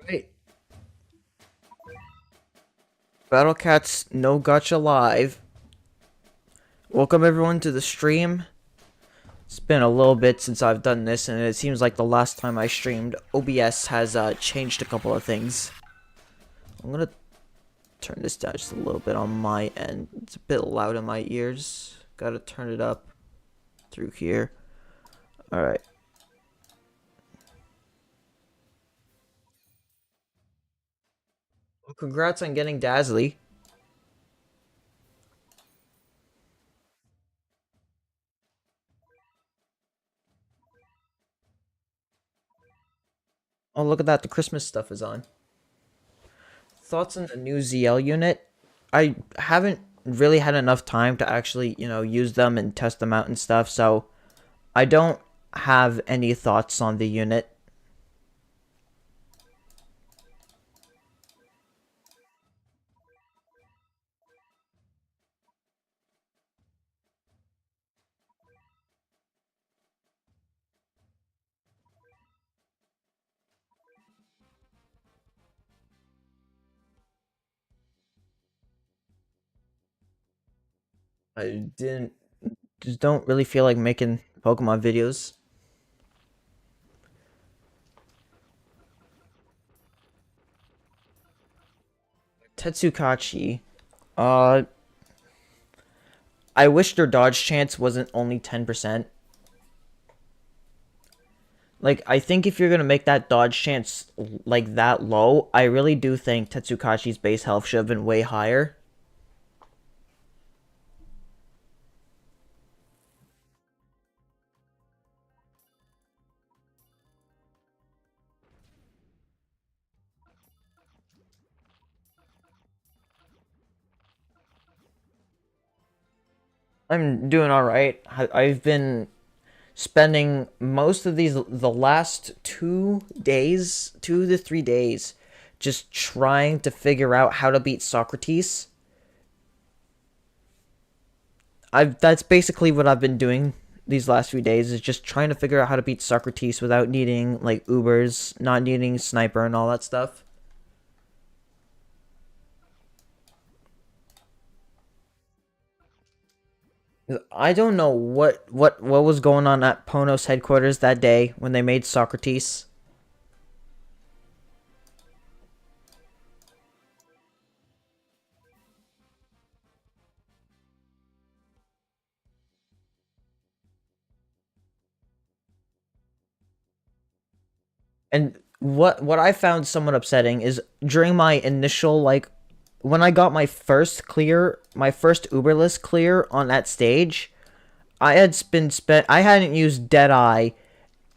Right. Battle Cats No Gacha Live. Welcome everyone to the stream. It's been a little bit since I've done this, and it seems like the last time I streamed, OBS has changed a couple of things. I'm gonna turn this down just a little bit on my end. It's a bit loud in my ears. Gotta turn it up through here. Alright. Well, congrats on getting Dazzly. Oh, look at that. The Christmas stuff is on. Thoughts on the new ZL unit? I haven't really had enough time to actually, use them and test them out and stuff, so I don't have any thoughts on the unit. I didn't just don't really feel like making Pokemon videos. Tetsukachi. Uh I wish their dodge chance wasn't only 10%. Like, I think if you're gonna make that dodge chance like that low, I really do think Tetsukachi's base health should have been way higher. I'm doing alright. I've been spending most of the last 2 days, 2 to 3 days, just trying to figure out how to beat Socrates. I've That's basically what I've been doing these last few days, is just trying to figure out how to beat Socrates without needing like Ubers, not needing sniper and all that stuff. I don't know what was going on at Ponos headquarters that day when they made Socrates. And what I found somewhat upsetting is during my initial, like, when I got my first clear, my first Uberless clear on that stage, I hadn't used Deadeye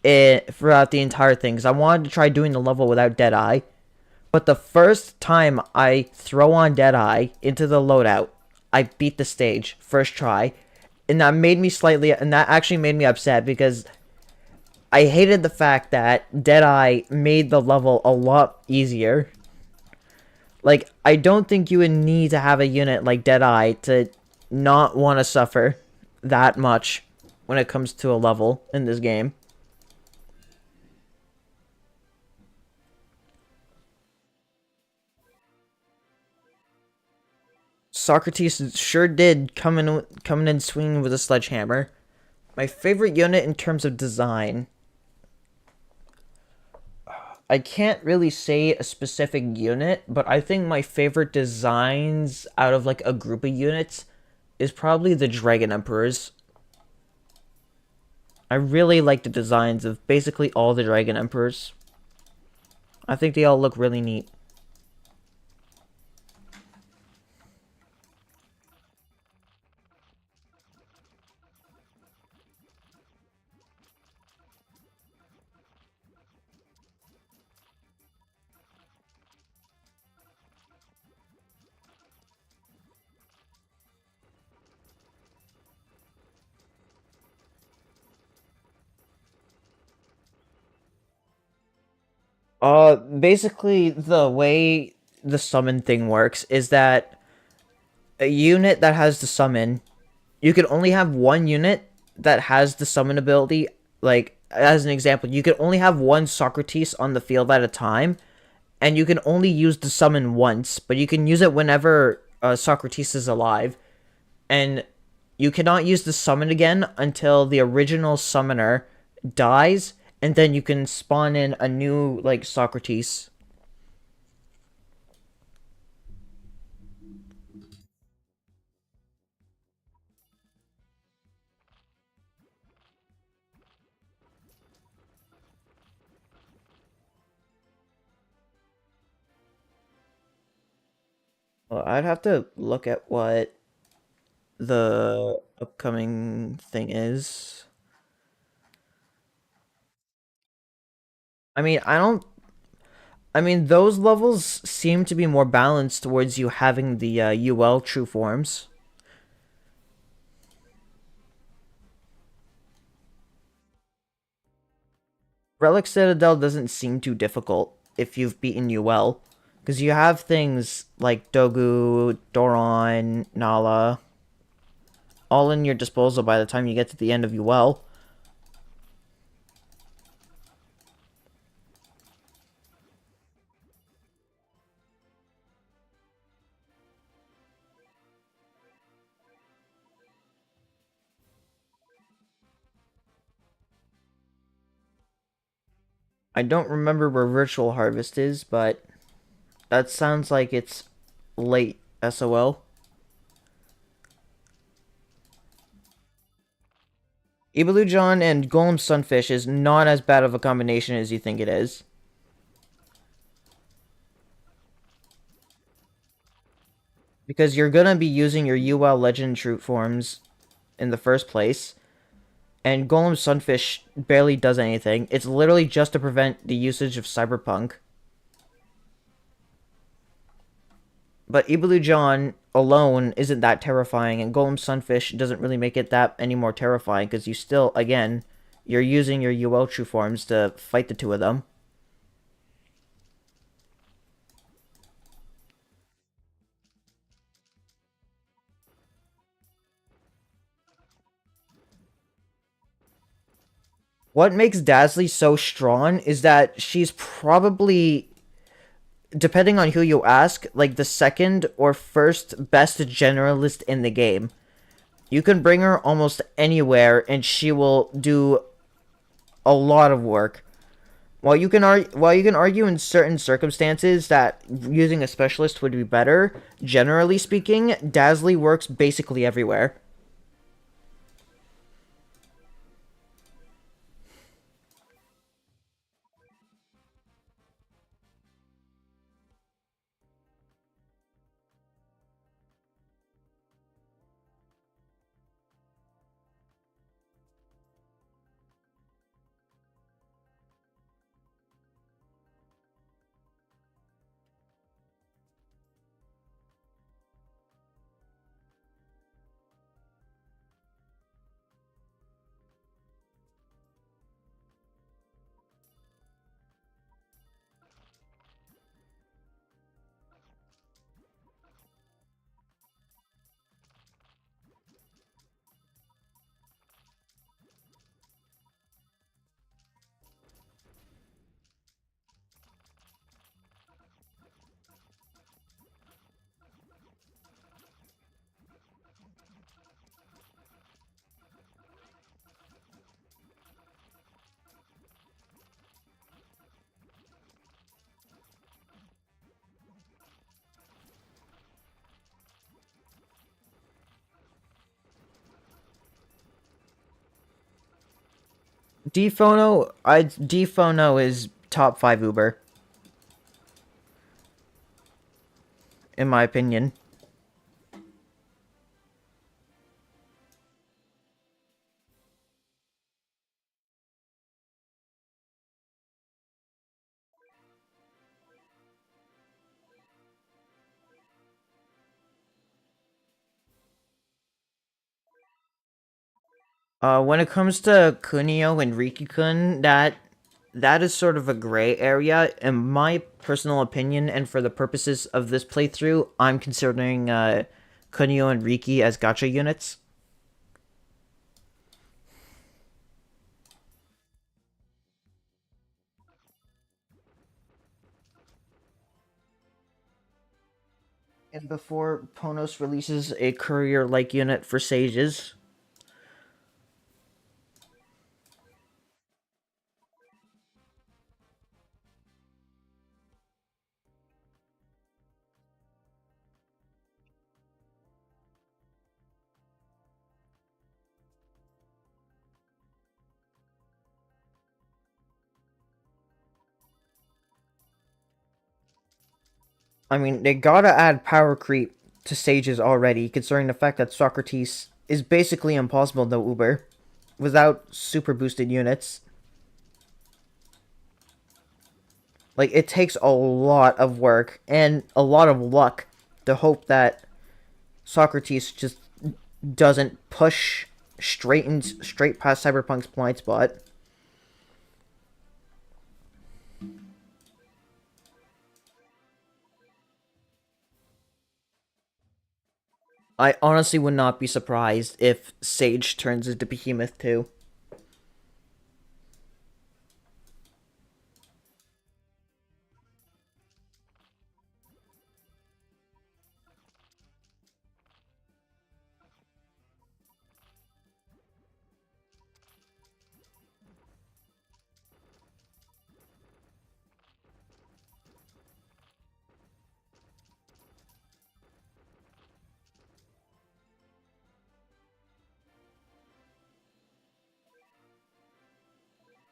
throughout the entire thing because I wanted to try doing the level without Deadeye. But the first time I throw on Deadeye into the loadout, I beat the stage first try, and that actually made me upset because I hated the fact that Deadeye made the level a lot easier. Like, I don't think you would need to have a unit like Deadeye to not want to suffer that much when it comes to a level in this game. Socrates sure did coming in swinging with a sledgehammer. My favorite unit in terms of design, I can't really say a specific unit, but I think my favorite designs out of like a group of units is probably the Dragon Emperors. I really like the designs of basically all the Dragon Emperors. I think they all look really neat. Basically, the way the summon thing works is that a unit that has the summon, you can only have one unit that has the summon ability. Like, as an example, you can only have one Socrates on the field at a time, and you can only use the summon once, but you can use it whenever Socrates is alive, and you cannot use the summon again until the original summoner dies, and then you can spawn in a new like Socrates. Well, I'd have to look at what the upcoming thing is. I mean, I don't. I mean, those levels seem to be more balanced towards you having the UL true forms. Relic Citadel doesn't seem too difficult if you've beaten UL, because you have things like Dogu, Doron, Nala, all in your disposal by the time you get to the end of UL. I don't remember where Virtual Harvest is, but that sounds like it's late SOL. Ibalujon and Golem Sunfish is not as bad of a combination as you think it is. Because you're gonna be using your UL Legend Troop forms in the first place, and Golem Sunfish barely does anything. It's literally just to prevent the usage of Cyberpunk. But Ibalujon alone isn't that terrifying, and Golem Sunfish doesn't really make it that any more terrifying, because you still, again, you're using your UL True forms to fight the two of them. What makes Dazzly so strong is that she's probably, depending on who you ask, like the second or first best generalist in the game. You can bring her almost anywhere and she will do a lot of work. While you can argue in certain circumstances that using a specialist would be better, generally speaking, Dazzly works basically everywhere. Dphono is top 5 Uber in my opinion. When it comes to Kunio and Riki-kun, that is sort of a gray area. In my personal opinion, and for the purposes of this playthrough, I'm considering Kunio and Riki as gacha units. And before Ponos releases a courier-like unit for sages. I mean, they gotta add power creep to sages already, considering the fact that Socrates is basically impossible to Uber without super boosted units. Like, it takes a lot of work and a lot of luck to hope that Socrates just doesn't push straight past Cyberpunk's blind spot. I honestly would not be surprised if Sage turns into Behemoth too.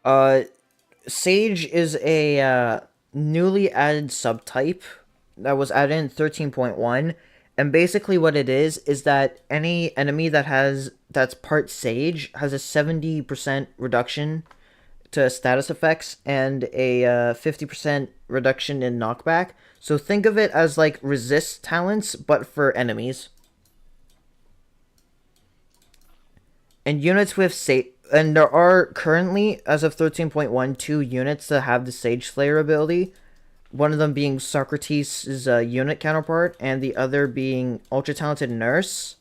Uh, Sage is a newly added subtype that was added in 13.1, and basically what it is that any enemy that's part Sage has a 70% reduction to status effects and a 50% reduction in knockback. So think of it as like resist talents, but for enemies. And units with Sage. And there are currently, as of 13.1, two units that have the Sage Slayer ability. One of them being Socrates' unit counterpart, and the other being Ultra Talented Nurse.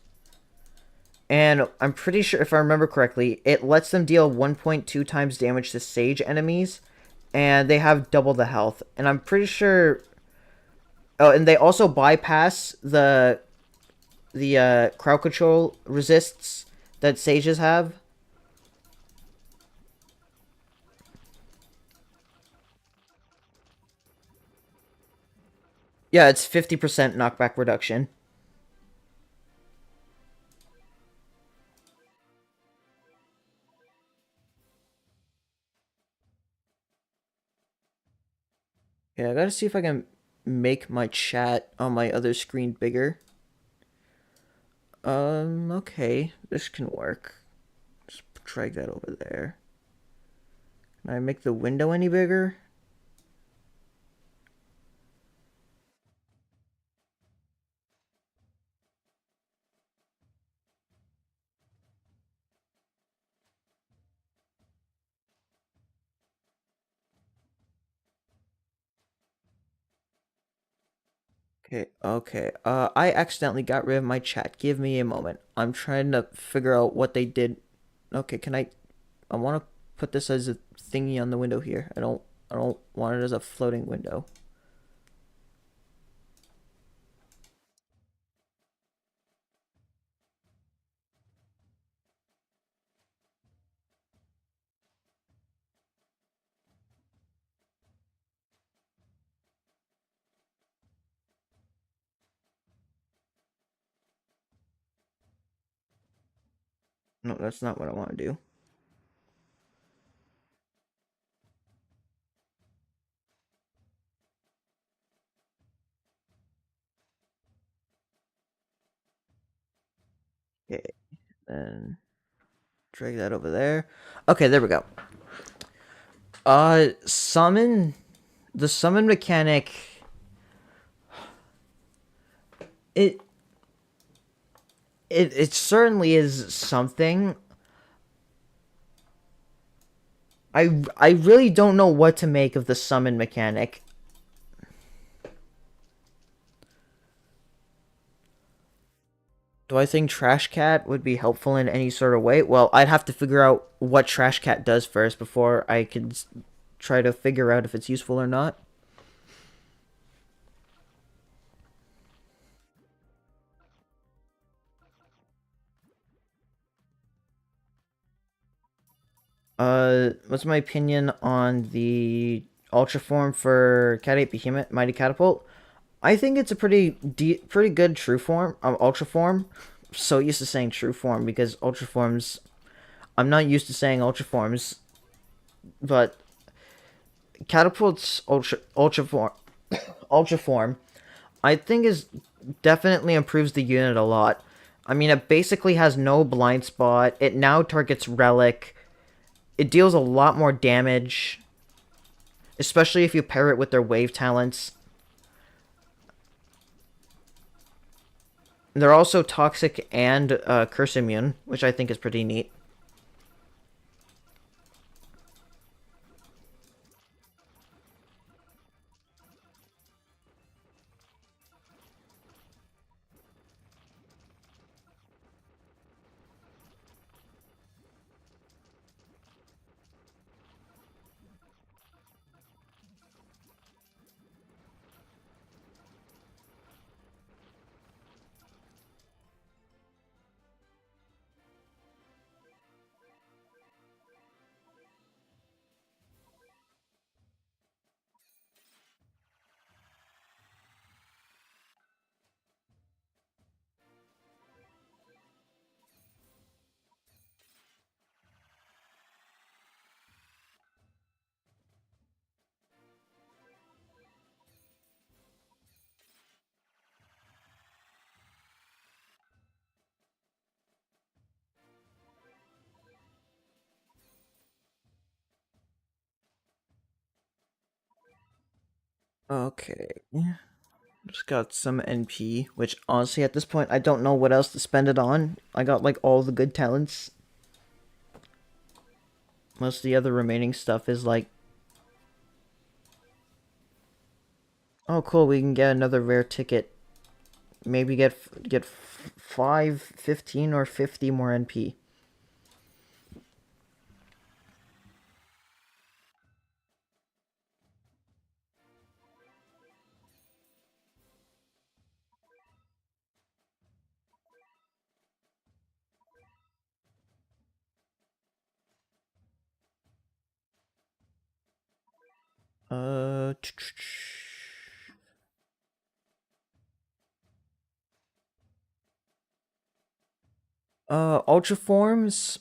And I'm pretty sure, if I remember correctly, it lets them deal 1.2 times damage to Sage enemies, and they have double the health. And I'm pretty sure. Oh, and they also bypass the crowd control resists that Sages have. Yeah, it's 50% knockback reduction. Yeah, I gotta see if I can make my chat on my other screen bigger. Okay, this can work. Just drag that over there. Can I make the window any bigger? Okay, okay. I accidentally got rid of my chat. Give me a moment. I'm trying to figure out what they did. Okay, can I want to put this as a thingy on the window here. I don't want it as a floating window. No, that's not what I want to do. Okay, then drag that over there. Okay, there we go. Summon. The summon mechanic. It it certainly is something. I really don't know what to make of the summon mechanic. Do I think Trash Cat would be helpful in any sort of way? Well, I'd have to figure out what Trash Cat does first before I could try to figure out if it's useful or not. What's my opinion on the Ultra form for Cat 8 Behemoth Mighty Catapult? I think it's a pretty good true form, Ultra form. I'm so used to saying true form because Ultra forms. I'm not used to saying Ultra forms, but Catapult's Ultra form, Ultra form, I think is definitely improves the unit a lot. I mean, it basically has no blind spot. It now targets Relic. It deals a lot more damage, especially if you pair it with their wave talents. They're also toxic and curse immune, which I think is pretty neat. Okay. Just got some NP, which honestly at this point I don't know what else to spend it on. I got like all the good talents. Most of the other remaining stuff is like, oh cool, we can get another rare ticket. Maybe get 5, 15, or 50 more NP. Uh, Ultra forms.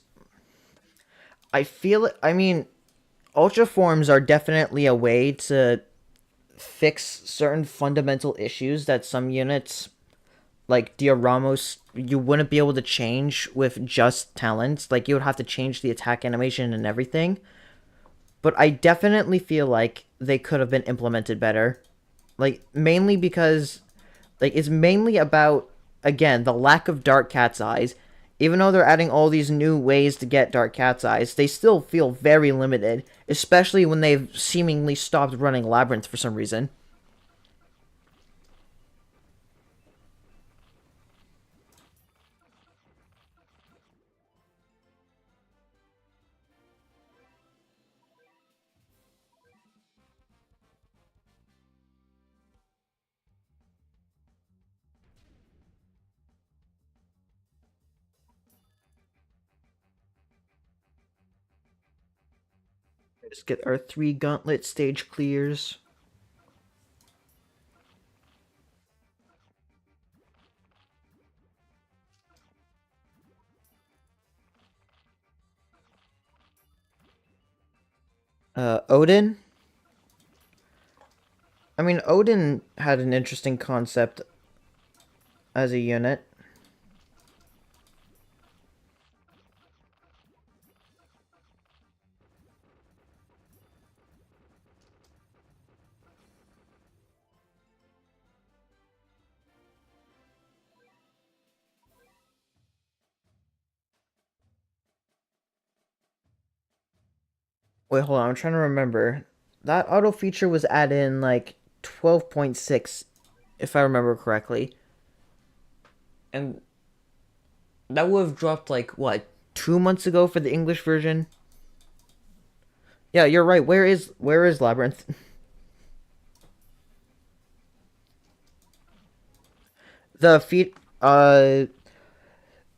I feel it. I mean, Ultra forms are definitely a way to fix certain fundamental issues that some units like Dioramos you wouldn't be able to change with just talents. Like you would have to change the attack animation and everything. But I definitely feel like they could have been implemented better. Like mainly because like it's mainly about again the lack of dark cat's eyes. Even though they're adding all these new ways to get dark cat's eyes, they still feel very limited, especially when they've seemingly stopped running Labyrinth for some reason. Just get our 3 gauntlet stage clears. Odin. I mean, Odin had an interesting concept as a unit. Wait, hold on. I'm trying to remember. That auto feature was added in like 12.6, if I remember correctly. And that would have dropped like, what, 2 months ago for the English version? Yeah, you're right. Where is Labyrinth? The feat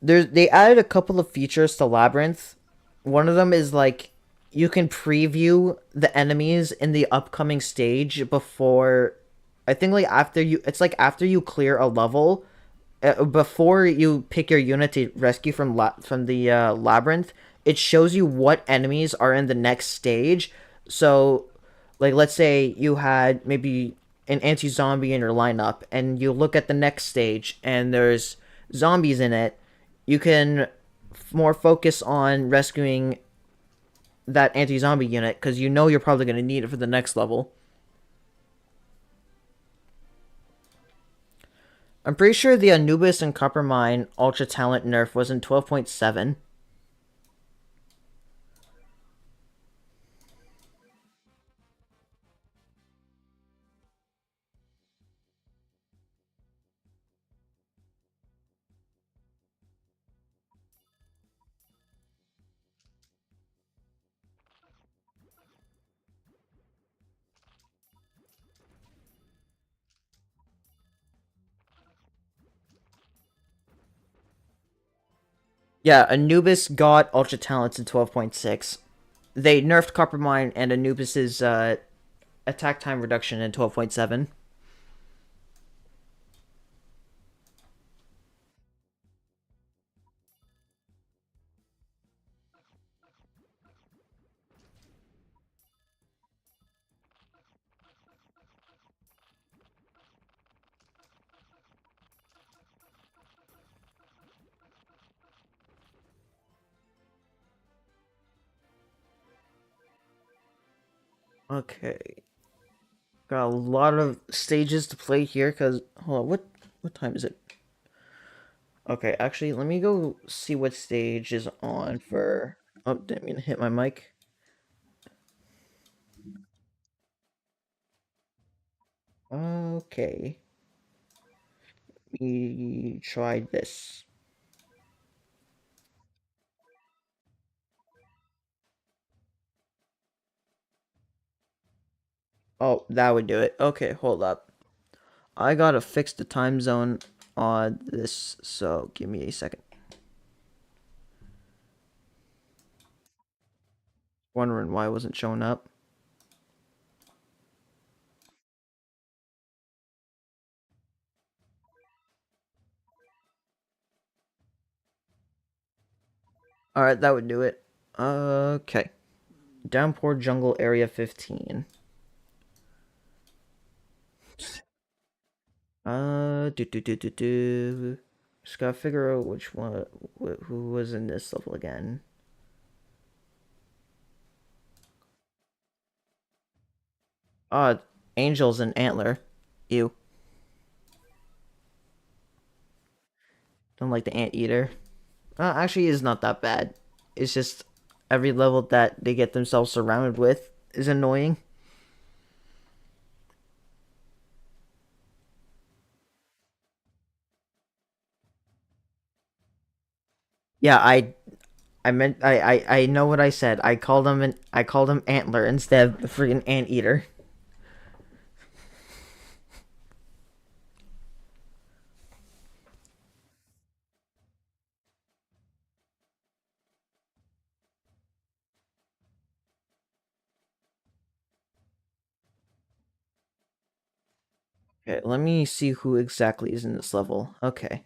they added a couple of features to Labyrinth. One of them is like you can preview the enemies in the upcoming stage before. I think like after you, it's like after you clear a level, before you pick your unit to rescue from the labyrinth, it shows you what enemies are in the next stage. So, like let's say you had maybe an anti-zombie in your lineup, and you look at the next stage, and there's zombies in it. You can more focus on rescuing that anti-zombie unit because you know you're probably going to need it for the next level. I'm pretty sure the Anubis and Coppermine Ultra Talent nerf was in 12.7. Yeah, Anubis got Ultra Talents in 12.6. They nerfed Coppermine and Anubis's attack time reduction in 12.7. Okay, got a lot of stages to play here. Cause hold on, what time is it? Okay, actually, let me go see what stage is on for. Oh, didn't mean to hit my mic. Okay, we tried this. Oh, that would do it. Okay, hold up. I gotta fix the time zone on this, so give me a second. Wondering why it wasn't showing up. Alright, that would do it. Okay. Downpour Jungle Area 15. Do. Just gotta figure out which one, who was in this level again. Ah, Angels and Antler. Ew. Don't like the Anteater. Actually, it's not that bad. It's just every level that they get themselves surrounded with is annoying. Yeah, I meant I know what I said. I called him Antler instead of the freaking Anteater. Okay, let me see who exactly is in this level. Okay.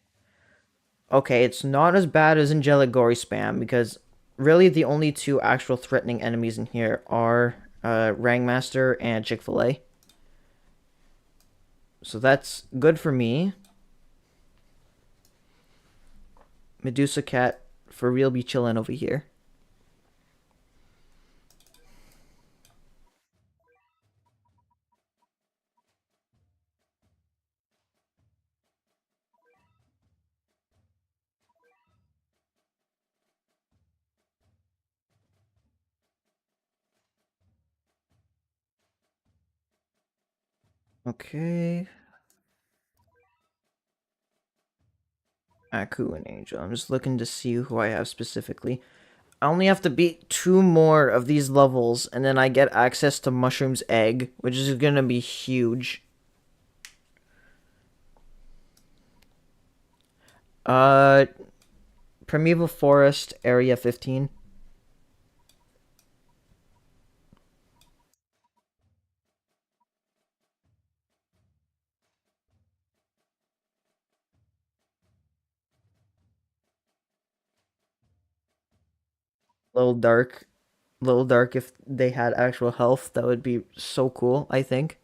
Okay, it's not as bad as Angelic Gory Spam because really the only two actual threatening enemies in here are Rangmaster and Chick-fil-A. So that's good for me. Medusa Cat for real be chillin' over here. Okay. Aku and Angel. I'm just looking to see who I have specifically. I only have to beat two more of these levels, and then I get access to Mushroom's Egg, which is gonna be huge. Uh, Primeval Forest, Area 15. Little dark, little dark. If they had actual health, that would be so cool. I think.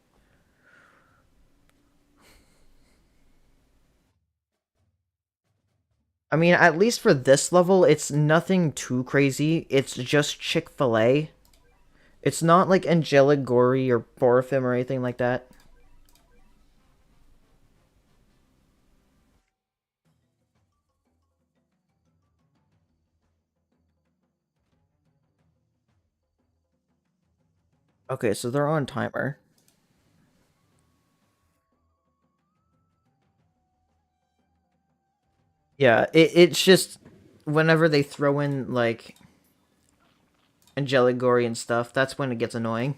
I mean, at least for this level, it's nothing too crazy. It's just Chick-fil-A. It's not like angelic, gory, or Borafim or anything like that. Okay, so they're on timer. Yeah, it's just whenever they throw in like angelic, gory, and stuff, that's when it gets annoying.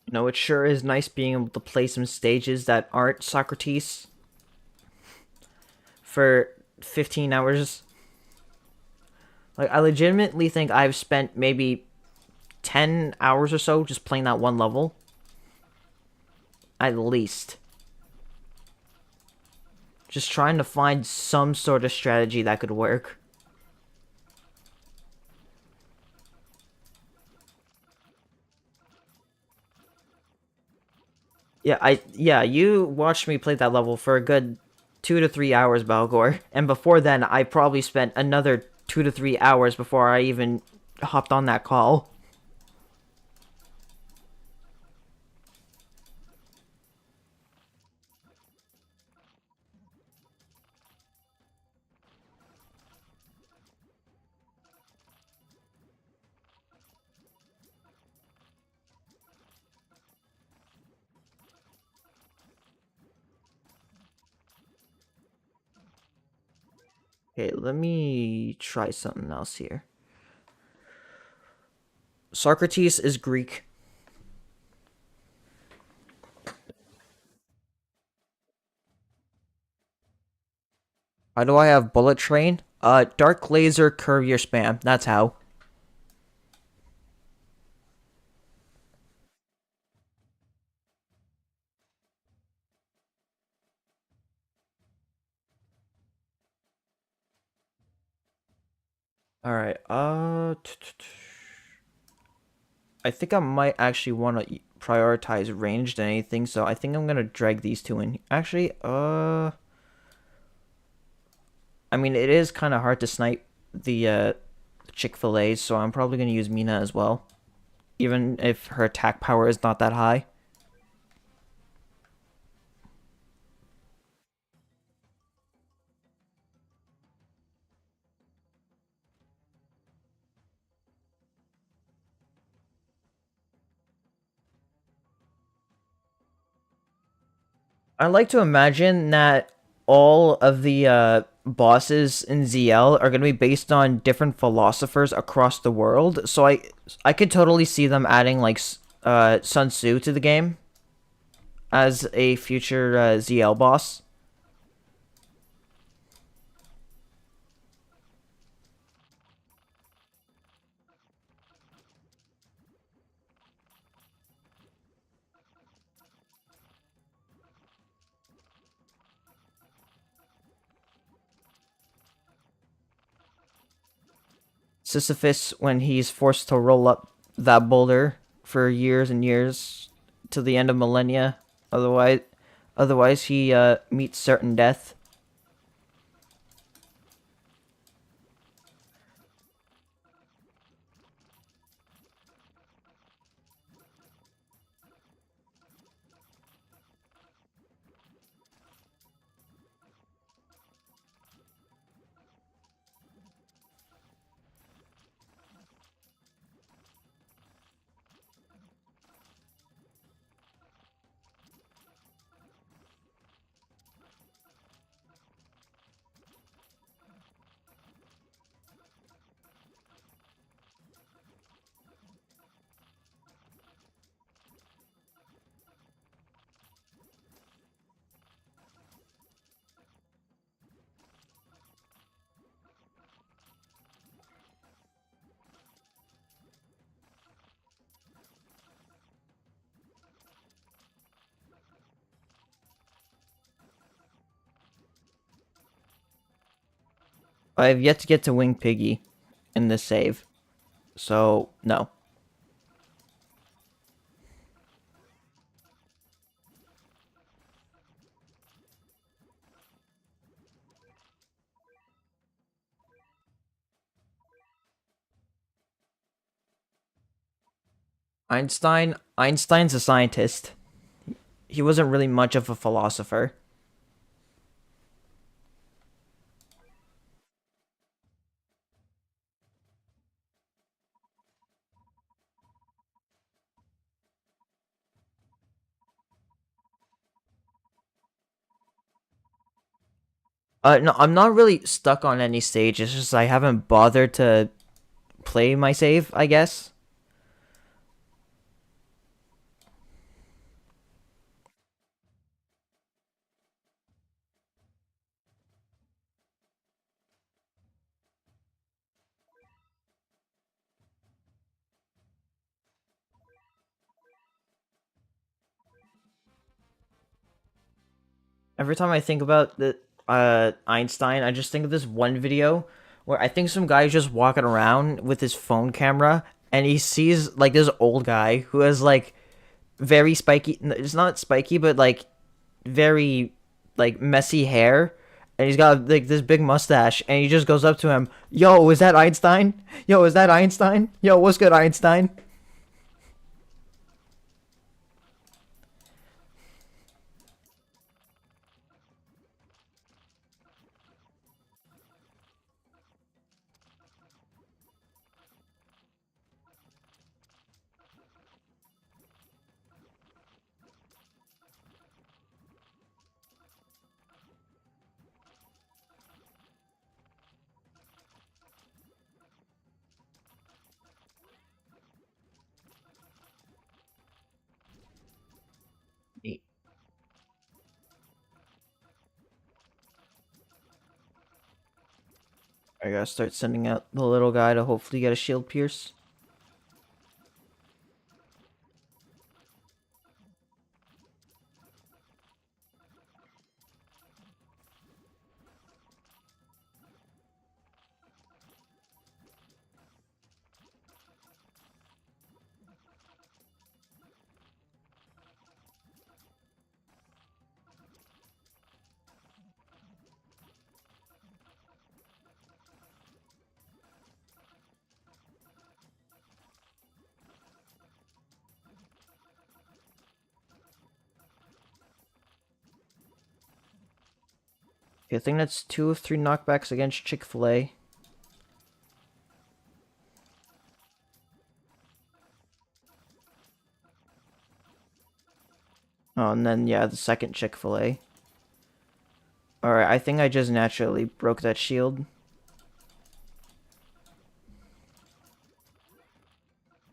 You know, it sure is nice being able to play some stages that aren't Socrates for 15 hours. Like, I legitimately think I've spent maybe 10 hours or so just playing that one level. At least. Just trying to find some sort of strategy that could work. Yeah, you watched me play that level for a good 2 to 3 hours, Balgor. And before then, I probably spent another 2 to 3 hours before I even hopped on that call. Okay, let me try something else here. Socrates is Greek. How do I have bullet train? Dark laser courier spam. That's how. All right. I think I might actually want to prioritize ranged than anything, so I think I'm gonna drag these two in. Actually, I mean it is kind of hard to snipe the Chick-fil-A, so I'm probably gonna use Mina as well, even if her attack power is not that high. I like to imagine that all of the bosses in ZL are going to be based on different philosophers across the world. So I could totally see them adding like Sun Tzu to the game as a future ZL boss. Sisyphus when he's forced to roll up that boulder for years and years to the end of millennia. Otherwise, otherwise he meets certain death. I've yet to get to Wing Piggy in this save, so no. Einstein's a scientist. He wasn't really much of a philosopher. No, I'm not really stuck on any stage. It's just I haven't bothered to play my save, I guess. Every time I think about the Einstein, I just think of this one video where I think some guy's just walking around with his phone camera and he sees like this old guy who has like very spiky, it's not spiky, but like very like messy hair, and he's got like this big mustache, and he just goes up to him, "Yo, is that Einstein? Yo, is that Einstein? Yo, what's good, Einstein?" I gotta start sending out the little guy to hopefully get a shield pierce. Okay, I think that's 2 of 3 knockbacks against Chick-fil-A. Oh, and then yeah, the second Chick-fil-A. Alright, I think I just naturally broke that shield.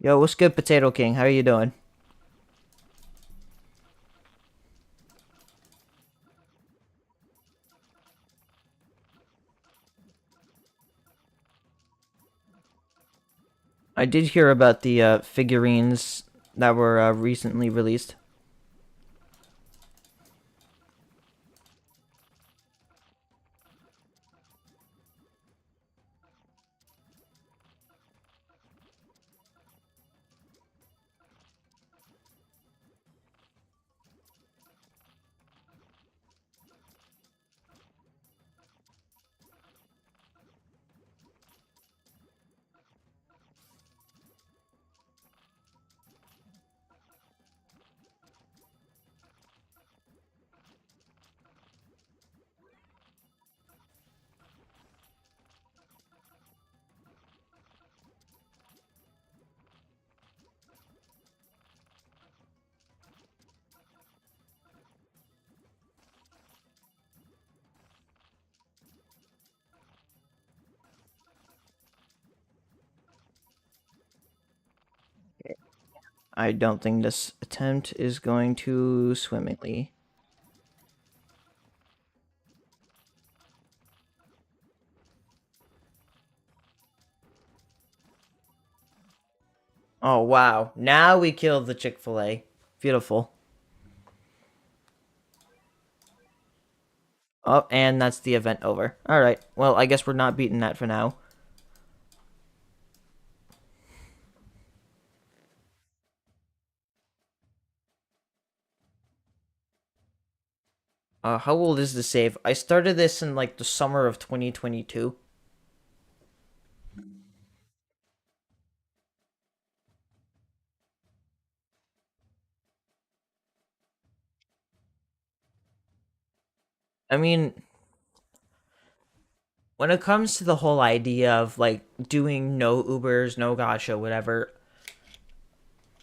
Yo, what's good, Potato King? How are you doing? I did hear about the figurines that were recently released. I don't think this attempt is going to swimmingly. Oh, wow. Now we killed the Chick-fil-A. Beautiful. Oh, and that's the event over. Alright, well, I guess we're not beating that for now. How old is the save? I started this in like the summer of 2022. I mean, when it comes to the whole idea of like doing no Ubers, no Gacha, whatever,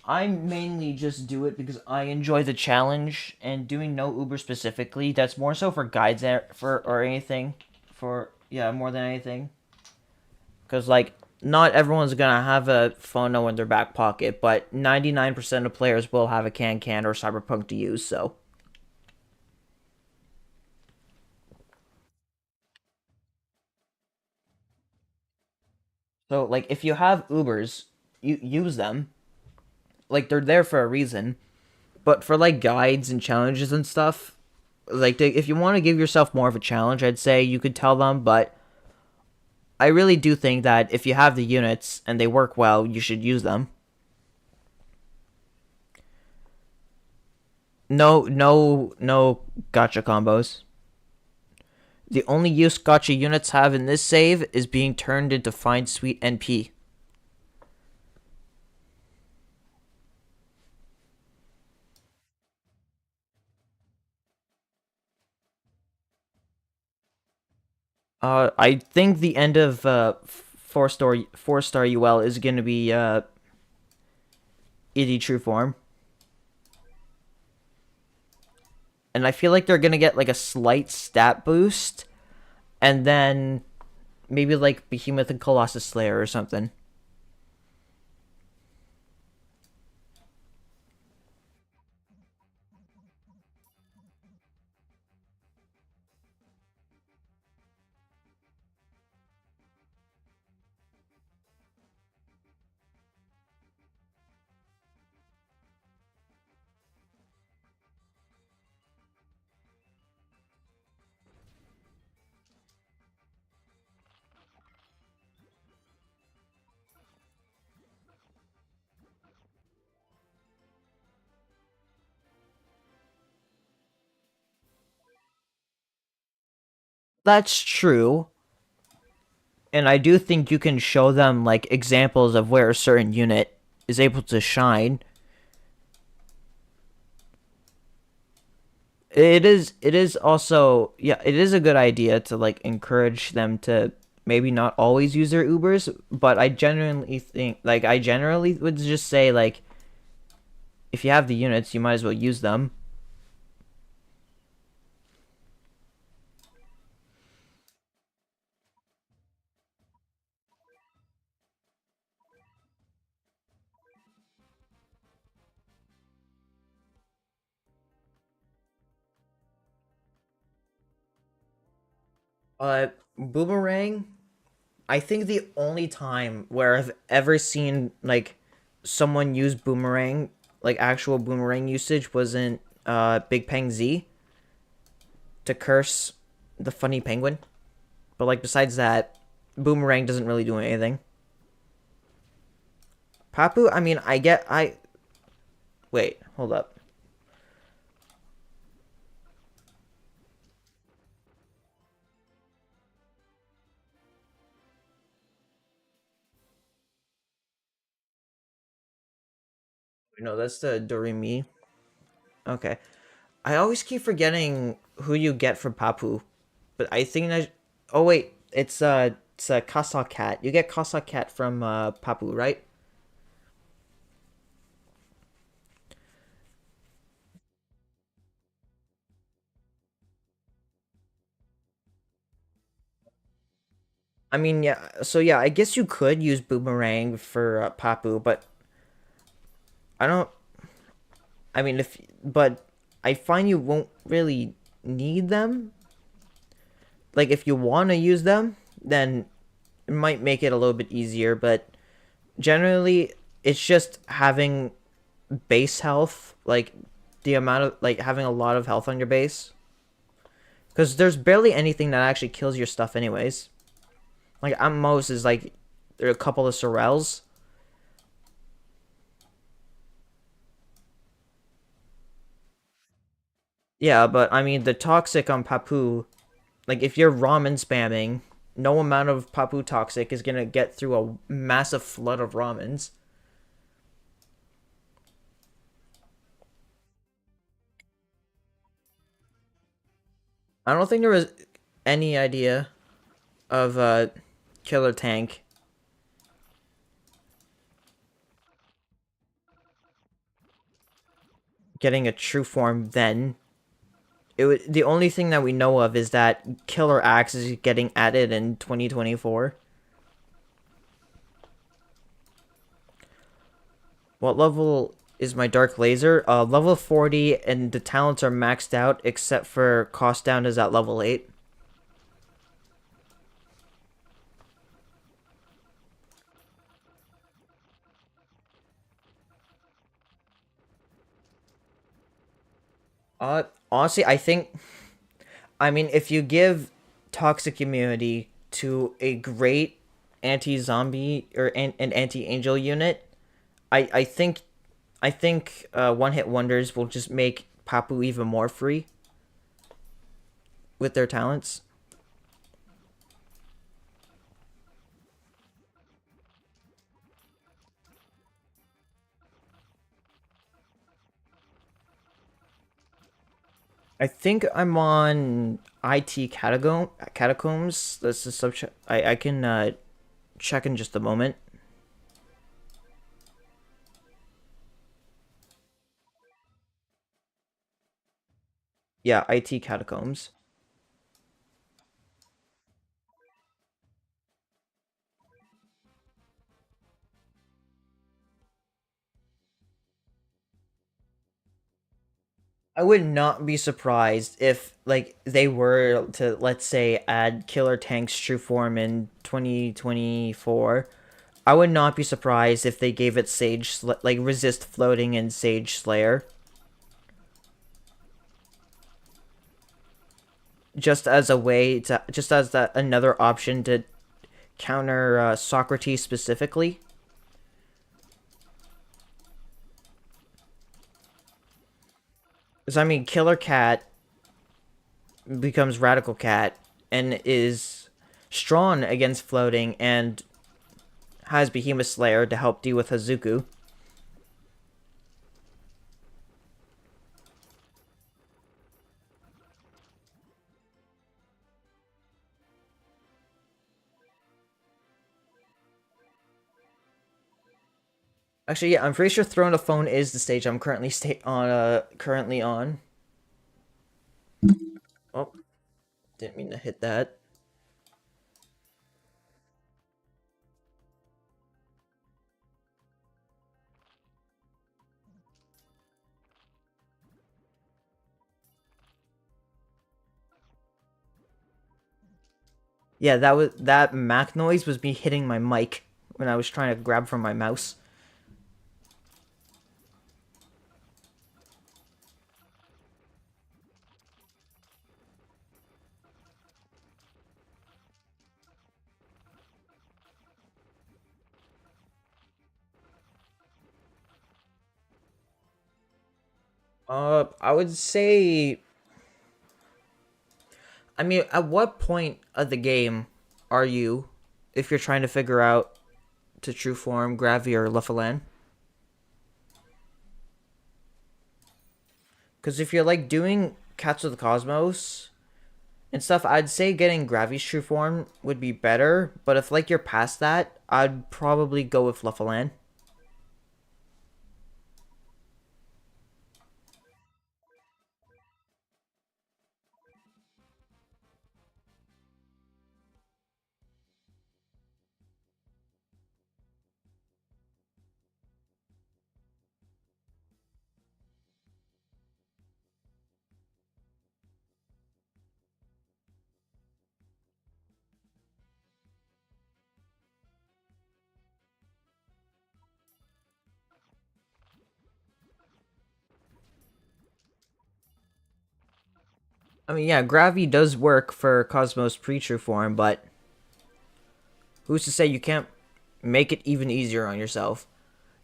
I mainly just do it because I enjoy the challenge and doing no Uber specifically. That's more so for guides for or anything, for yeah, more than anything. Because like not everyone's gonna have a phono in their back pocket, but 99% of players will have a can or cyberpunk to use. So like if you have Ubers, you use them. Like they're there for a reason. But for like guides and challenges and stuff, like if you want to give yourself more of a challenge, I'd say you could tell them. But I really do think that if you have the units and they work well, you should use them. No gotcha combos. The only use gotcha units have in this save is being turned into Find Sweet NP. I think the end of four star UL is gonna be ED True Form, and I feel like they're gonna get like a slight stat boost, and then maybe like Behemoth and Colossus Slayer or something. That's true, and I do think you can show them like examples of where a certain unit is able to shine. It is also, yeah, it is a good idea to like encourage them to maybe not always use their Ubers, but I generally would just say like if you have the units, you might as well use them. Boomerang, I think the only time where I've ever seen like someone use boomerang, like actual boomerang usage, was in Big Peng Z to curse the funny penguin. But like besides that, boomerang doesn't really do anything. Papu, I mean, I wait, hold up. No, that's the Doremi. Okay. I always keep forgetting who you get from Papu, but I think that. Oh wait, it's a Casa Cat. You get Casa Cat from Papu, right? I mean, yeah. So yeah, I guess you could use Boomerang for Papu, but I don't. I mean, if but I find you won't really need them. Like if you want to use them, then it might make it a little bit easier, but generally it's just having base health, like the amount of like having a lot of health on your base. Because there's barely anything that actually kills your stuff, anyways. Like at most is like there are a couple of sorrels. Yeah, but I mean the toxic on Papu, like if you're ramen spamming, no amount of Papu toxic is gonna get through a massive flood of ramens. I don't think there was any idea of killer tank getting a true form then. The only thing that we know of is that killer axe is getting added in 2024. What level is my dark laser? Level 40, and the talents are maxed out except for cost down is at level 8. Honestly, I mean if you give toxic immunity to a great anti-zombie or an anti-angel unit, I think one hit wonders will just make Papu even more free with their talents. I think I'm on IT catacombs. That's the sub. I can check in just a moment. Yeah, IT catacombs. I would not be surprised if like they were to, let's say, add Killer Tank's true form in 2024. I would not be surprised if they gave it like resist floating and Sage Slayer just as a way to just as that another option to counter Socrates specifically. Because I mean, Killer Cat becomes Radical Cat and is strong against floating and has Behemoth Slayer to help deal with Hazuku. Actually, yeah, I'm pretty sure Throne of Phone is the stage I'm currently on. Oh, didn't mean to hit that. Yeah, that Mac noise was me hitting my mic when I was trying to grab from my mouse. I would say, I mean, at what point of the game are you, if you're trying to figure out to true form Gravy or Luffalan? Because if you're like doing Cats of the Cosmos and stuff, I'd say getting Gravy's true form would be better. But if like you're past that, I'd probably go with Luffalan. I mean, yeah, gravity does work for Cosmos pre-true form, but who's to say you can't make it even easier on yourself?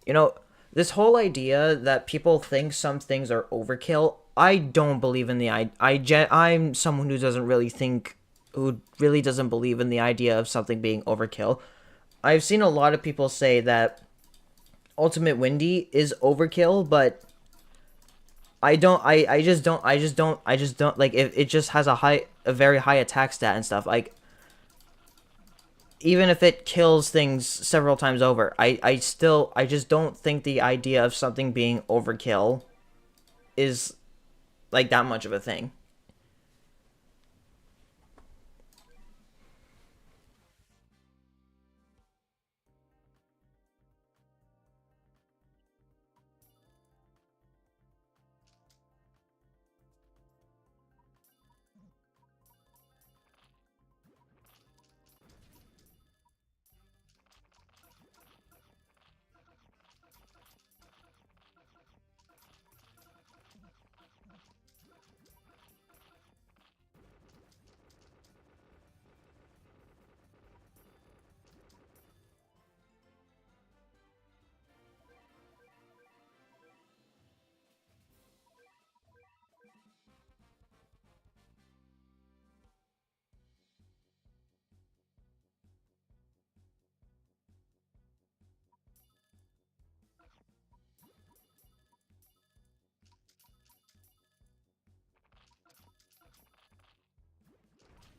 You know, this whole idea that people think some things are overkill, I don't believe in the I'm someone who doesn't really think who really doesn't believe in the idea of something being overkill. I've seen a lot of people say that Ultimate Windy is overkill, but I just don't like it just has a very high attack stat and stuff. Like even if it kills things several times over, I just don't think the idea of something being overkill is like that much of a thing.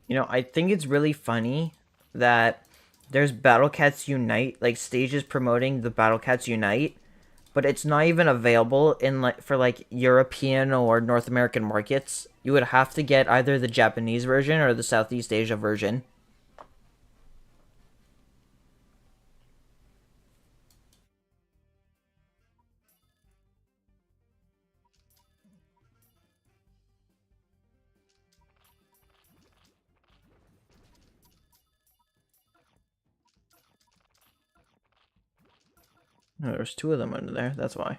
You know, I think it's really funny that there's Battle Cats Unite, like stages promoting the Battle Cats Unite, but it's not even available in like for like European or North American markets. You would have to get either the Japanese version or the Southeast Asia version. Oh, there's two of them under there. That's why.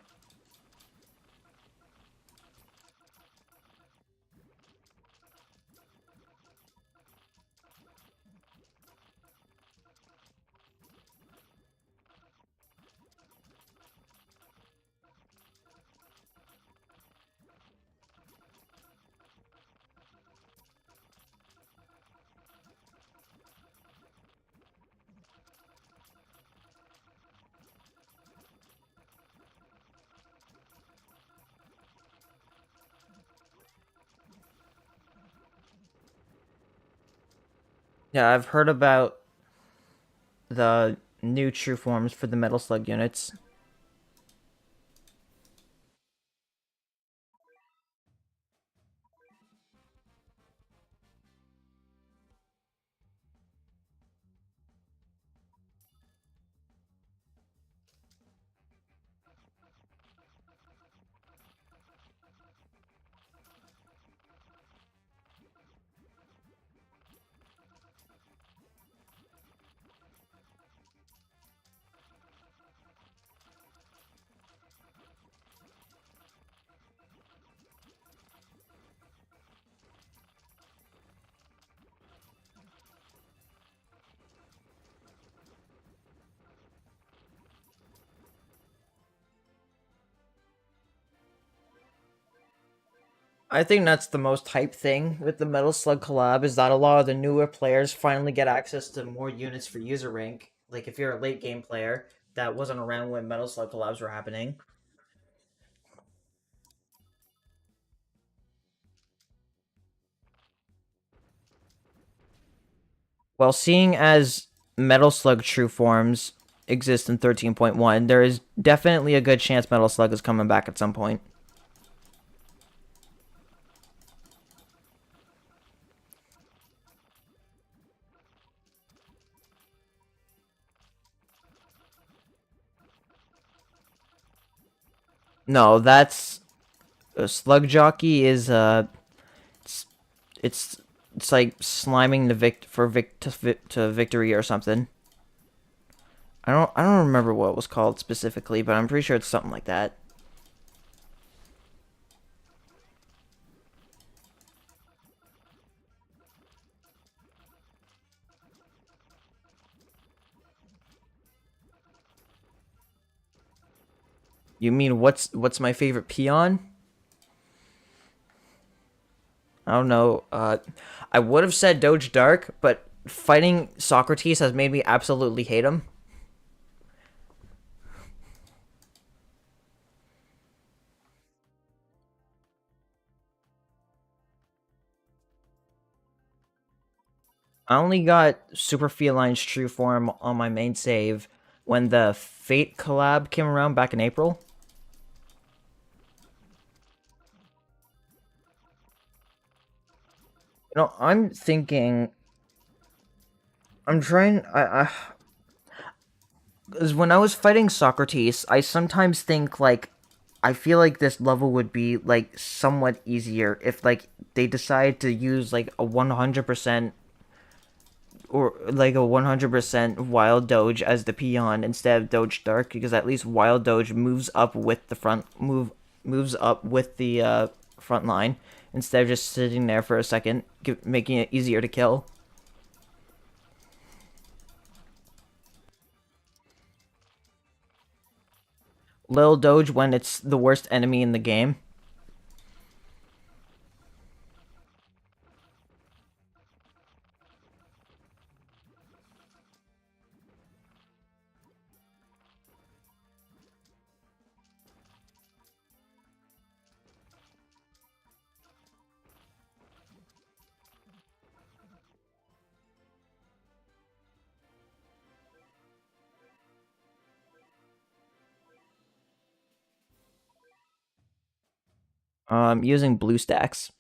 Yeah, I've heard about the new true forms for the Metal Slug units. I think that's the most hype thing with the Metal Slug collab is that a lot of the newer players finally get access to more units for user rank. Like if you're a late game player that wasn't around when Metal Slug collabs were happening. Well, seeing as Metal Slug true forms exist in 13.1, there is definitely a good chance Metal Slug is coming back at some point. No, that's a Slug Jockey is it's it's, it's like sliming the to victory or something. I don't remember what it was called specifically, but I'm pretty sure it's something like that. You mean what's my favorite peon? I don't know. I would have said Doge Dark, but fighting Socrates has made me absolutely hate him. I only got Super Feline's true form on my main save when the Fate collab came around back in April. I'm thinking. I'm trying. Because when I was fighting Socrates, I sometimes think like I feel like this level would be like somewhat easier if like they decide to use like a 100% or like a 100% Wild Doge as the peon instead of Doge Dark, because at least Wild Doge moves up with the moves up with the front line instead of just sitting there for a second, making it easier to kill. Lil Doge when it's the worst enemy in the game. Using blue stacks.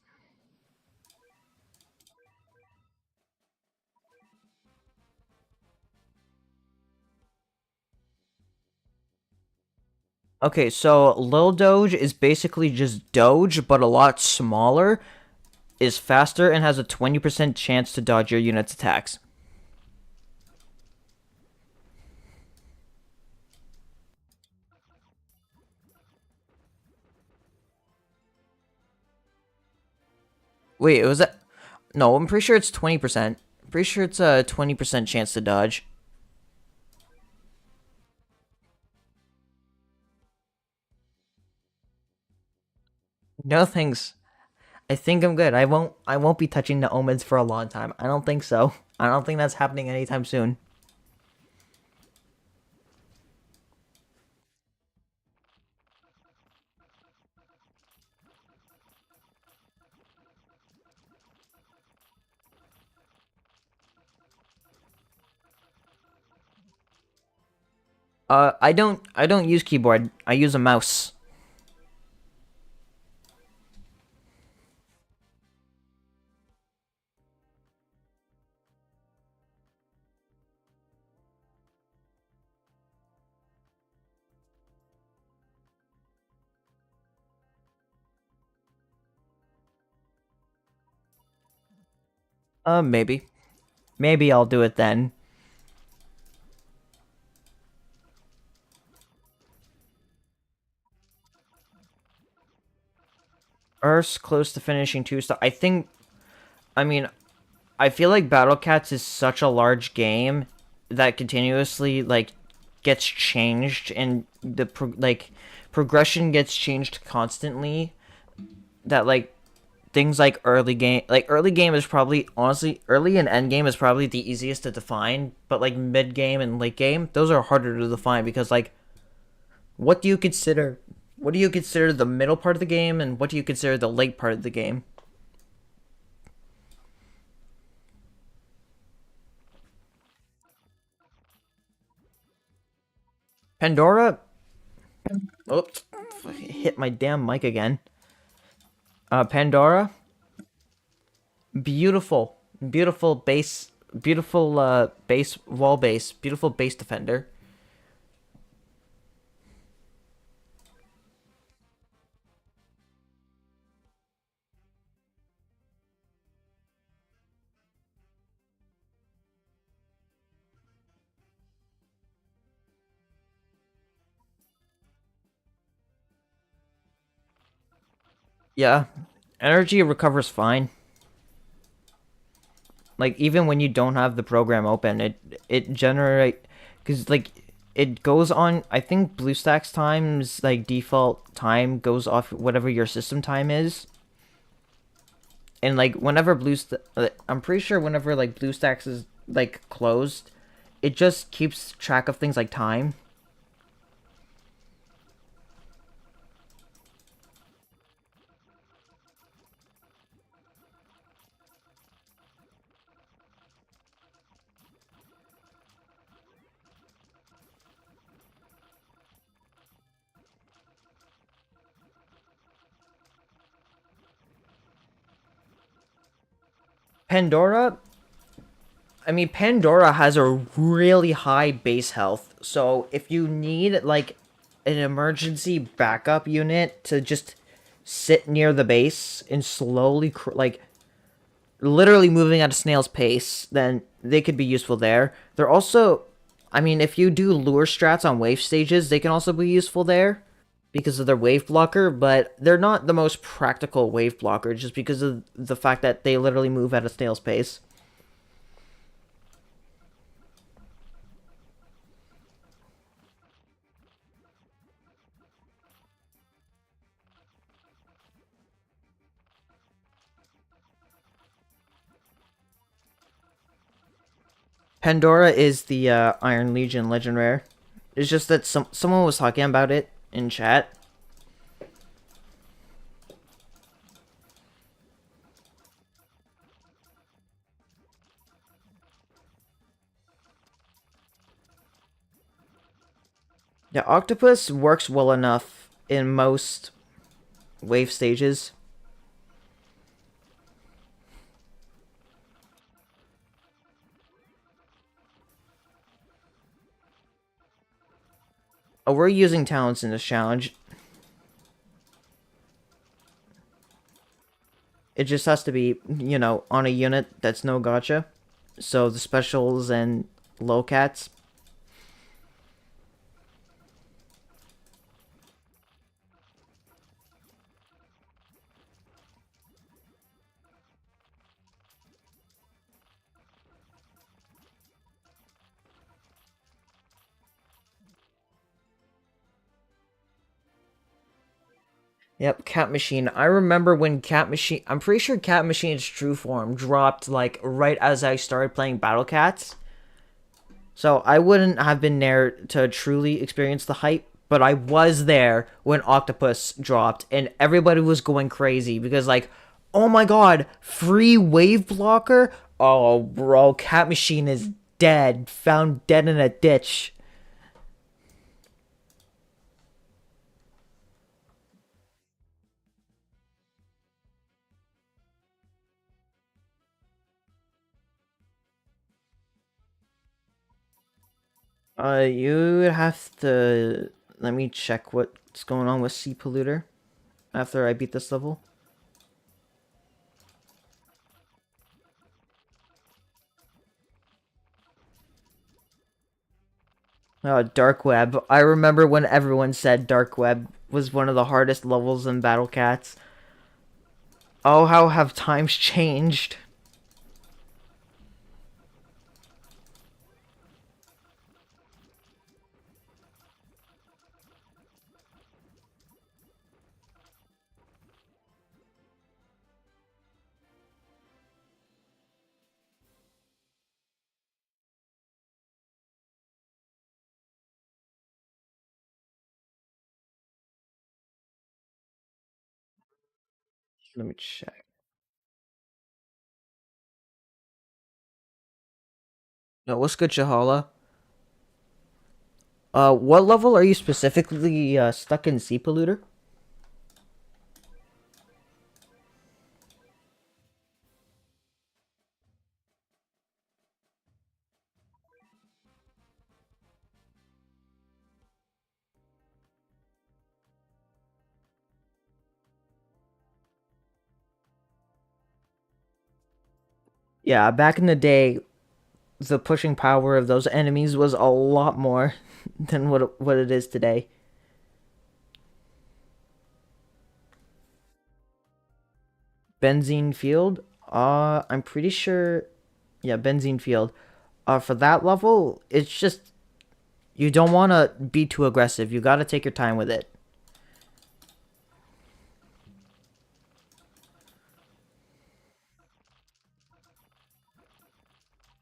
Okay, so Lil Doge is basically just Doge, but a lot smaller, is faster, and has a 20% chance to dodge your unit's attacks. Wait, it was that? No, I'm pretty sure it's 20%. I'm pretty sure it's a 20% chance to dodge. No thanks. I think I'm good. I won't be touching the omens for a long time. I don't think so. I don't think that's happening anytime soon. I don't use keyboard. I use a mouse. Maybe. Maybe I'll do it then. Earth's close to finishing two star. I mean, I feel like Battle Cats is such a large game that continuously like gets changed and progression gets changed constantly. That like things like early game is probably honestly early and end game is probably the easiest to define, but like mid game and late game those are harder to define because like what do you consider what do you consider the middle part of the game and what do you consider the late part of the game? Pandora. Oops, hit my damn mic again. Pandora, beautiful, beautiful base, beautiful base wall base, beautiful base defender. Yeah, energy recovers fine. Like even when you don't have the program open, it generate because like it goes on. I think BlueStacks times like default time goes off whatever your system time is, and like whenever I'm pretty sure whenever like BlueStacks is like closed, it just keeps track of things like time. Pandora, I mean, Pandora has a really high base health, so if you need like an emergency backup unit to just sit near the base and slowly like literally moving at a snail's pace, then they could be useful there. They're also, I mean, if you do lure strats on wave stages, they can also be useful there because of their wave blocker, but they're not the most practical wave blocker just because of the fact that they literally move at a snail's pace. Pandora is the Iron Legion Legend Rare. It's just that someone was talking about it in chat. Yeah, Octopus works well enough in most wave stages. Oh, we're using talents in this challenge. It just has to be, you know, on a unit that's no gacha. So the specials and low cats. Yep, Cat Machine. I remember when Cat Machine. I'm pretty sure Cat Machine's true form dropped like right as I started playing Battle Cats. So I wouldn't have been there to truly experience the hype, but I was there when Octopus dropped, and everybody was going crazy because like, oh my god, free wave blocker? Oh, bro, Cat Machine is dead. Found dead in a ditch. You would have to let me check what's going on with Sea Polluter after I beat this level. Dark Web. I remember when everyone said Dark Web was one of the hardest levels in Battle Cats. Oh, how have times changed? Let me check. No, what's good, Shahala? What level are you specifically stuck in Sea Polluter? Yeah, back in the day, the pushing power of those enemies was a lot more than what it is today. Benzene Field. I'm pretty sure. Yeah, Benzene Field. For that level, it's just You don't want to be too aggressive. You got to take your time with it.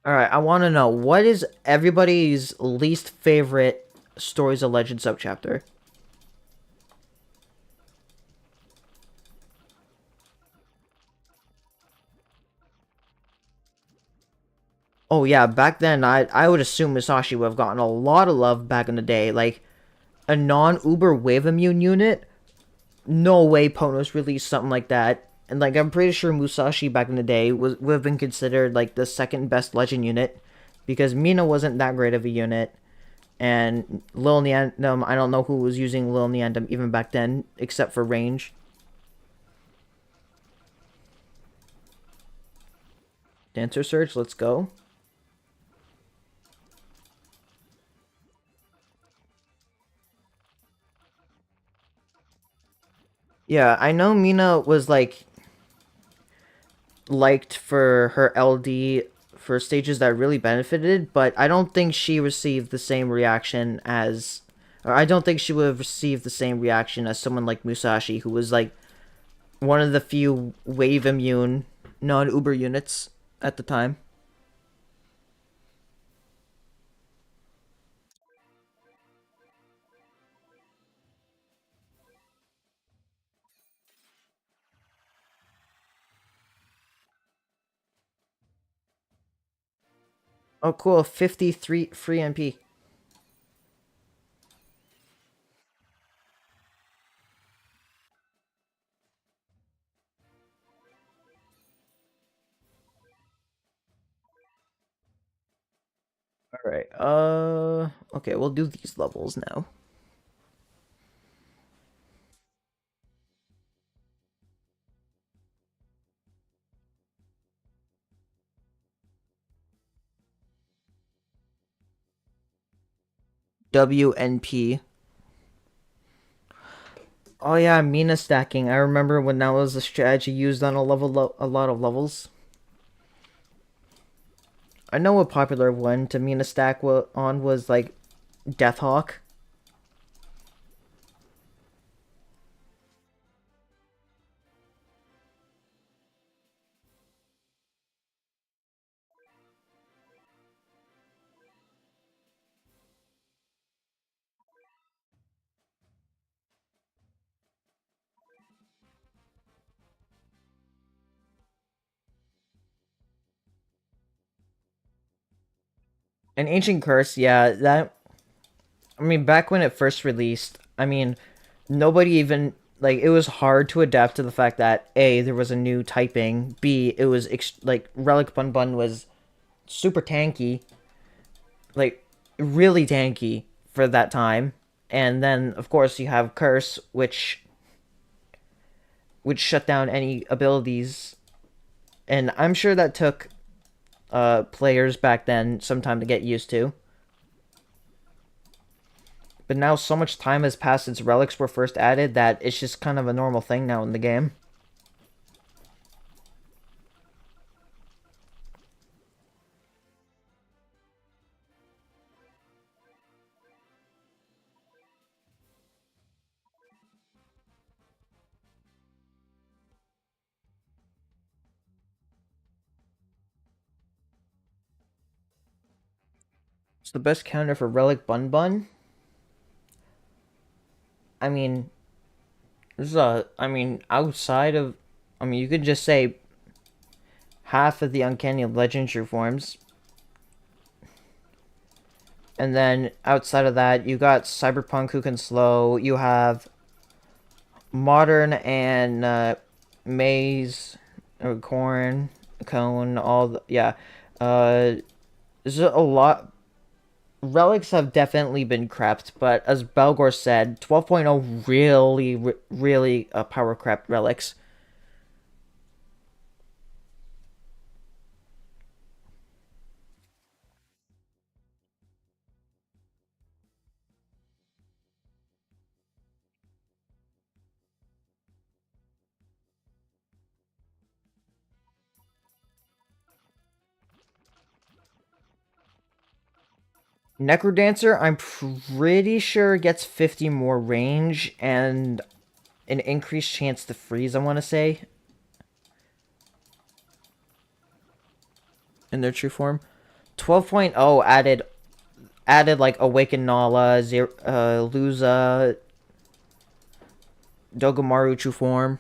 All right, I want to know what is everybody's least favorite Stories of Legend subchapter? Oh yeah, back then I would assume Musashi would have gotten a lot of love back in the day. Like a non-Uber wave immune unit, no way Ponos released something like that. And like I'm pretty sure Musashi back in the day was would have been considered like the second best legend unit because Mina wasn't that great of a unit. And Lil Neandum, I don't know who was using Lil Neandum even back then, except for range. Dancer Surge, let's go. Yeah, I know Mina was like liked for her LD for stages that really benefited, but I don't think she received the same reaction as, or I don't think she would have received the same reaction as someone like Musashi, who was like one of the few wave immune non Uber units at the time. Oh, cool, 53 free MP. All right. Okay, we'll do these levels now. WNP. Oh yeah, Mina stacking. I remember when that was a strategy used on a lot of levels. I know a popular one to Mina stack on was like Deathhawk. And Ancient Curse, yeah, that I mean back when it first released, I mean nobody even like it was hard to adapt to the fact that A, there was a new typing, B, it was like Relic Bun Bun was super tanky, like really tanky for that time. And then of course you have Curse which shut down any abilities, and I'm sure that took players back then some time to get used to. But now so much time has passed since relics were first added that it's just kind of a normal thing now in the game. It's the best counter for Relic Bun Bun. I mean, this is a. I mean, outside of. I mean, you could just say half of the Uncanny Legendary forms. And then outside of that, you got Cyberpunk who can slow. You have Modern and Maze, or Corn, Cone, all the. Yeah. Uh, there's a lot. Relics have definitely been crept, but as Belgor said, 12.0 really, really power crept relics. Necrodancer, I'm pretty sure gets 50 more range and an increased chance to freeze, I want to say, in their true form. 12.0 added like Awaken Nala, Luza, Dogamaru true form.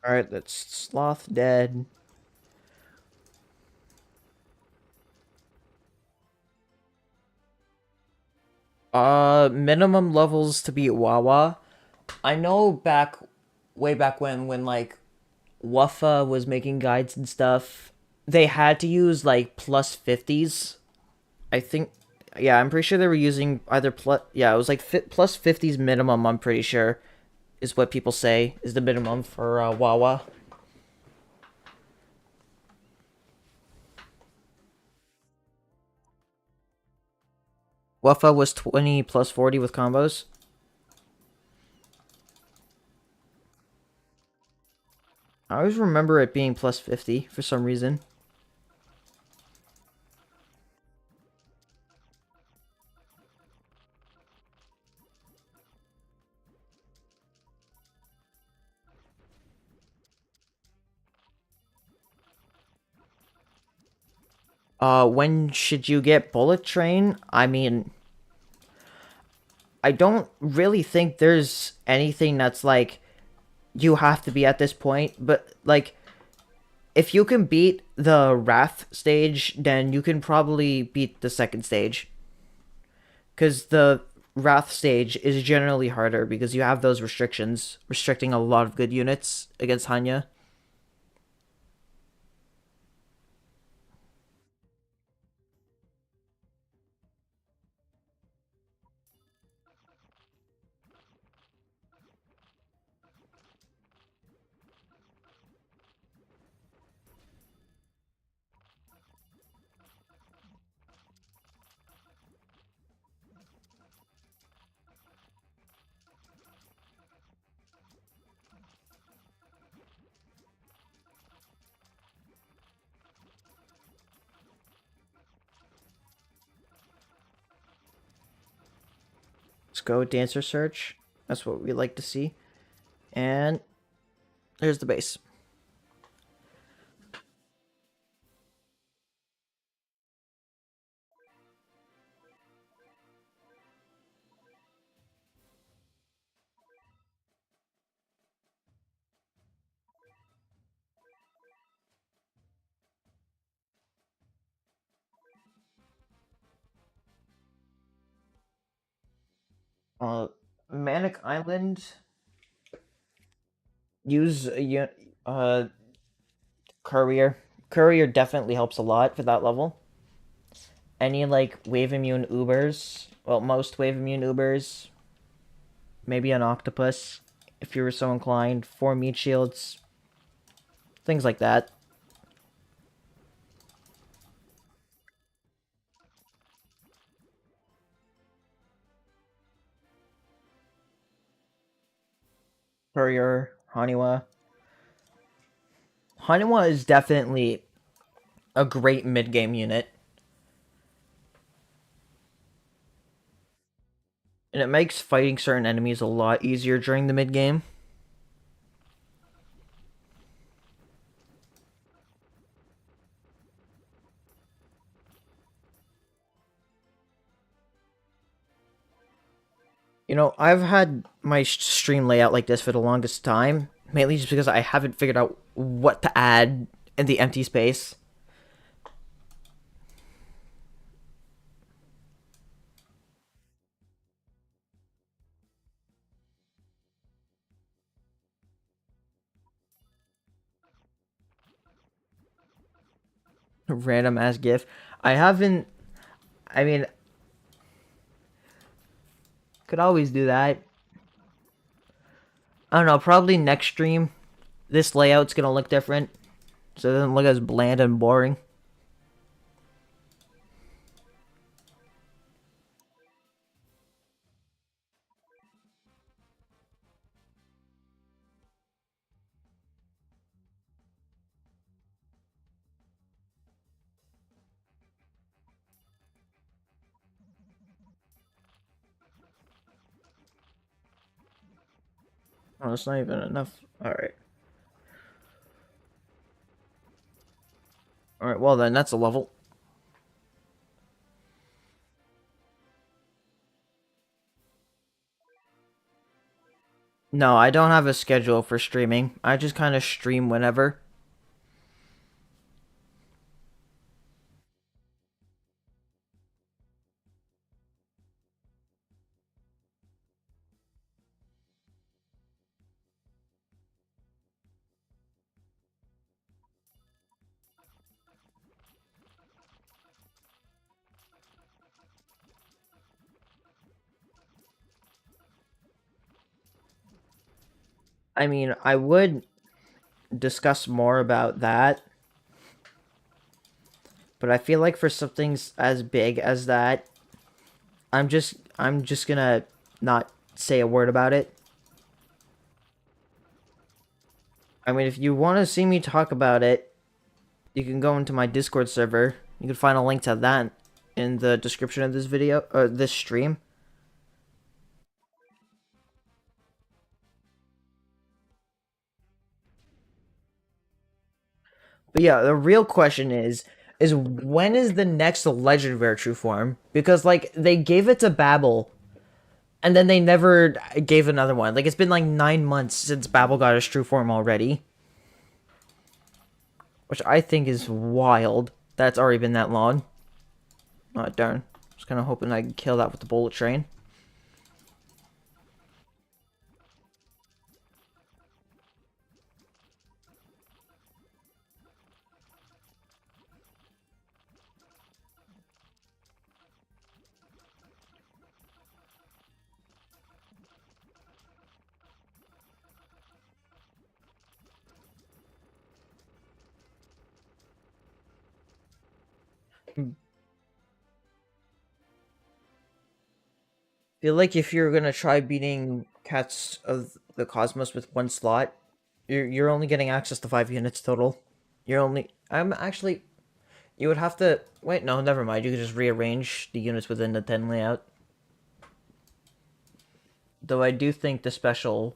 Alright, that's Sloth dead. Minimum levels to beat Wawa. I know way back when like Wuffa was making guides and stuff, they had to use like plus 50s. I think, yeah, I'm pretty sure they were using either yeah, it was like plus 50s minimum, I'm pretty sure, is what people say is the minimum for Wawa. Wuffa was 20 plus 40 with combos. I always remember it being plus 50 for some reason. When should you get Bullet Train? I mean, I don't really think there's anything that's like you have to be at this point, but like if you can beat the Wrath stage, then you can probably beat the second stage. Because the Wrath stage is generally harder because you have those restrictions, restricting a lot of good units against Hanya. Let's go Dancer Search. That's what we like to see. And there's the base. Uh, Manic Island. Use Courier. Courier definitely helps a lot for that level. Any like wave immune Ubers. Well, most wave immune Ubers. Maybe an octopus, if you were so inclined. 4 meat shields. Things like that. Courier, Haniwa. Haniwa is definitely a great mid game unit. And it makes fighting certain enemies a lot easier during the mid game. You know, I've had my stream layout like this for the longest time, mainly just because I haven't figured out what to add in the empty space. Random ass gif. I haven't. I mean, could always do that. I don't know. Probably next stream, this layout's gonna look different, so it doesn't look as bland and boring. Oh, it's not even enough. All right. All right. Well then, that's a level. No, I don't have a schedule for streaming. I just kind of stream whenever. I mean, I would discuss more about that, but I feel like for something as big as that, I'm just gonna not say a word about it. I mean, if you want to see me talk about it, you can go into my Discord server. You can find a link to that in the description of this video or this stream. But yeah, the real question is when is the next legendary true form? Because like they gave it to Babel and then they never gave another one. Like it's been like 9 months since Babel got his true form already, which I think is wild. That's already been that long. Oh darn! I was kind of hoping I could kill that with the bullet train. Feel like if you're gonna try beating Cats of the Cosmos with one slot, you're only getting access to 5 units total. You're only I'm actually you would have to wait. No, never mind. You could just rearrange the units within the 10 layout. Though I do think the special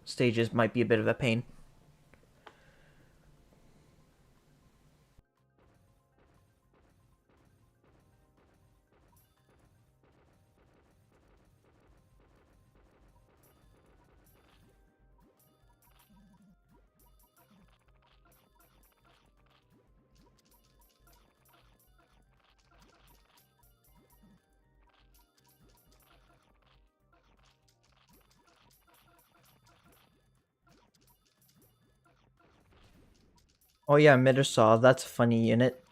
stages might be a bit of a pain. Oh yeah, Middersaw. That's a funny unit.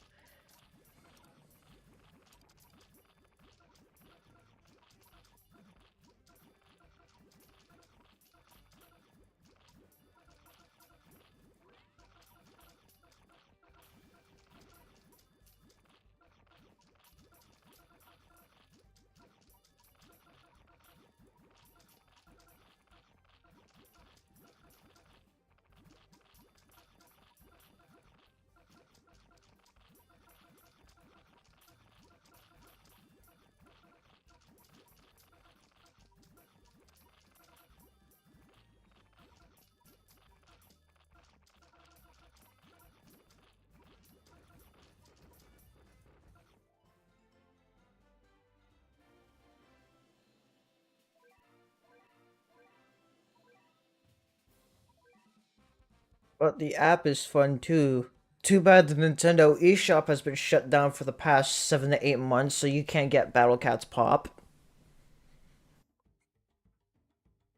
But the app is fun too. Too bad the Nintendo eShop has been shut down for the past 7 to 8 months, so you can't get Battle Cats Pop.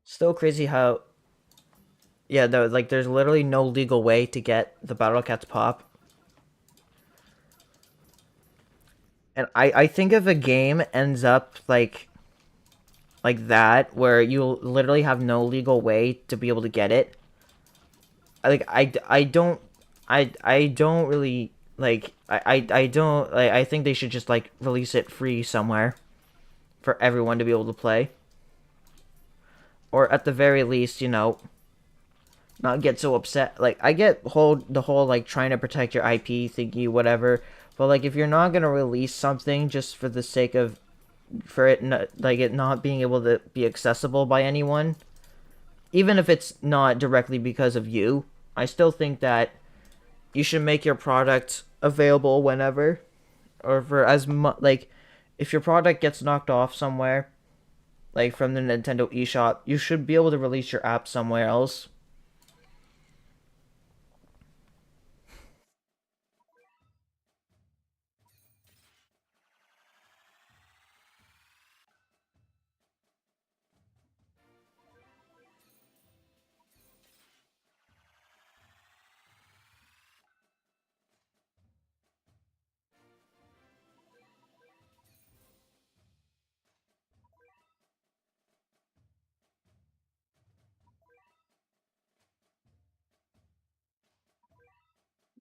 Still crazy how yeah, though like there's literally no legal way to get the Battle Cats Pop. And I think if a game ends up like that, where you literally have no legal way to be able to get it, I don't really I don't like I think they should just like release it free somewhere for everyone to be able to play, or at the very least, not get so upset. Like I get the whole like trying to protect your IP thingy whatever, but like if you're not gonna release something just for the sake of for it not, like it not being able to be accessible by anyone, even if it's not directly because of you, I still think that you should make your product available whenever, or for as much like if your product gets knocked off somewhere like from the Nintendo eShop, you should be able to release your app somewhere else.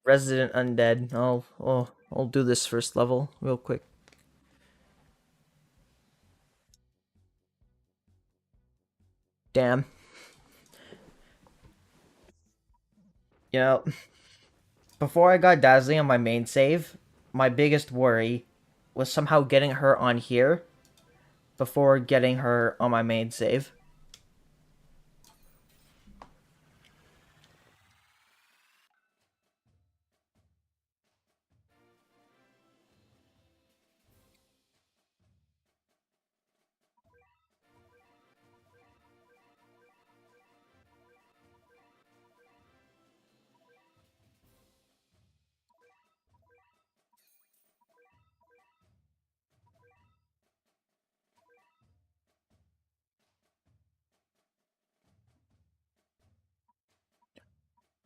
Resident Undead. I'll do this first level real quick. Damn. You know, before I got Dazzling on my main save, my biggest worry was somehow getting her on here before getting her on my main save.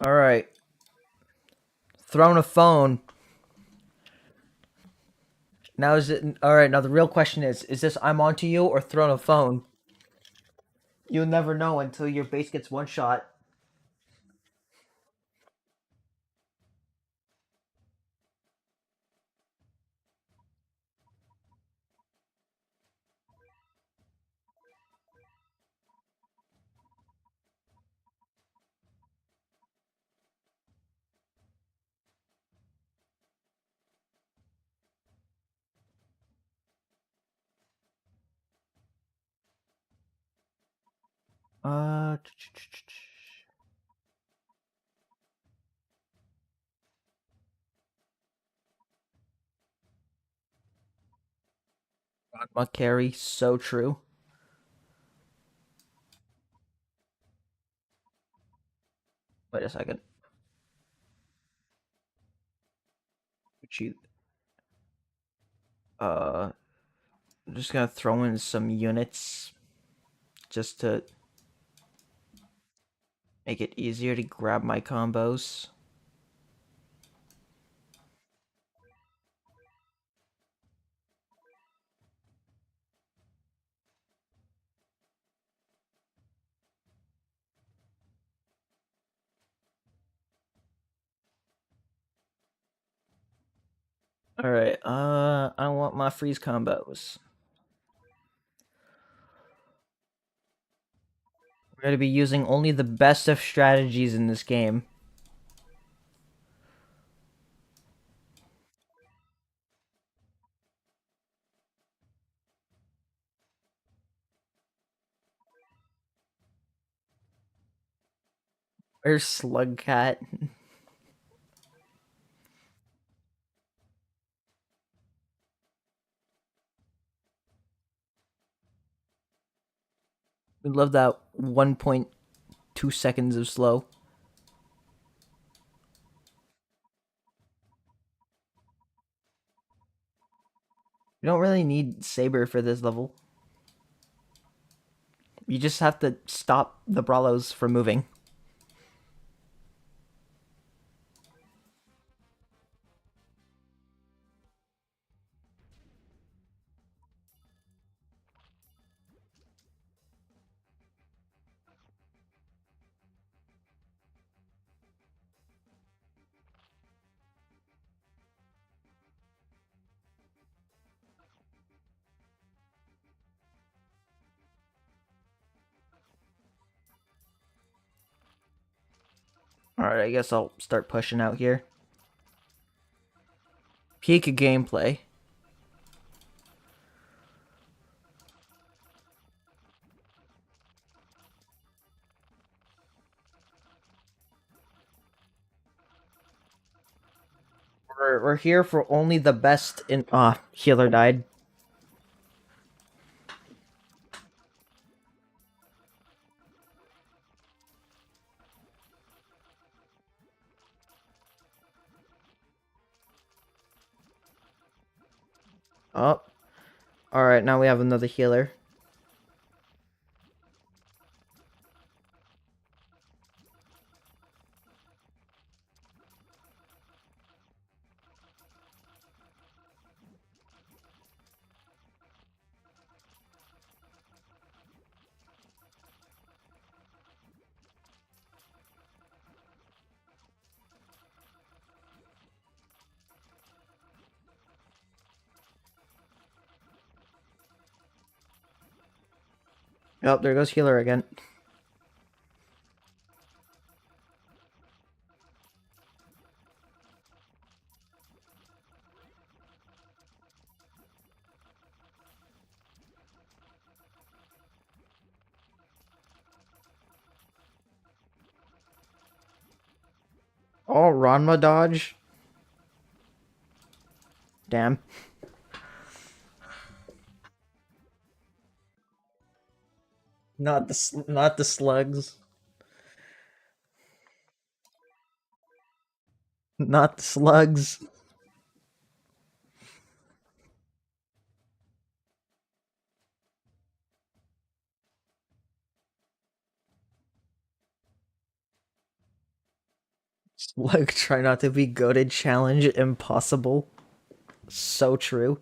All right, throwing a phone. Now is it all right? Now the real question is this I'm onto you or throwing a phone? You'll never know until your base gets one shot. Uh, Dogma carry, so true. Wait a second. She, I'm just gonna throw in some units just to make it easier to grab my combos. All right. I want my freeze combos. We're gonna be using only the best of strategies in this game. Where's Slugcat? We love that 1.2 seconds of slow. You don't really need Saber for this level. You just have to stop the Brawlos from moving. Alright, I guess I'll start pushing out here. Peak gameplay. We're here for only the best in... Ah, healer died. Oh. Alright, now we have another healer. Oh, there goes healer again. Oh, Ranma dodge. Damn. Not the slugs. Not the slugs. Slug try not to be goated challenge impossible. So true.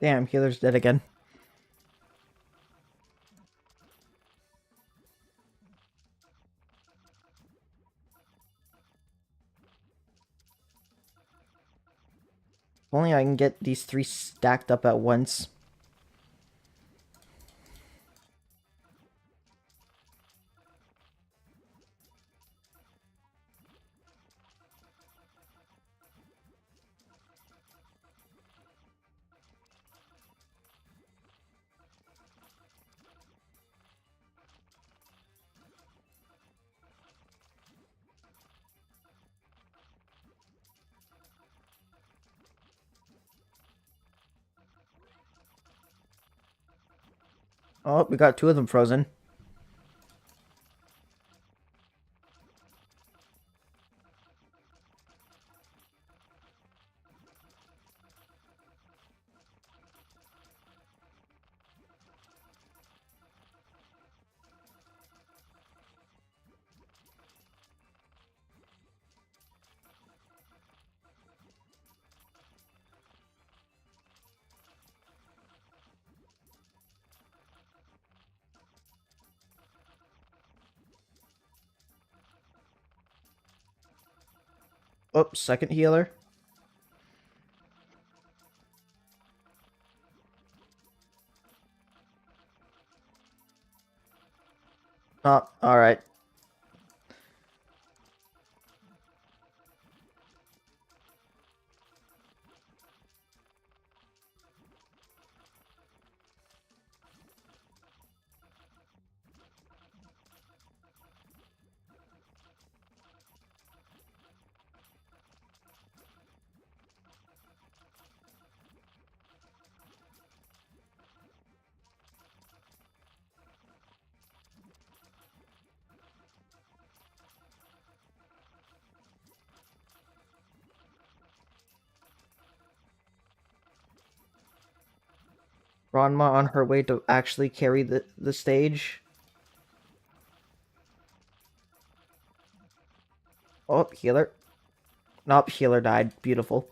Damn, healer's dead again. If only I can get these three stacked up at once. Oh, we got two of them frozen. Oops, second healer. Oh, alright. Ranma on her way to actually carry the stage. Oh, healer. Nope, healer died. Beautiful.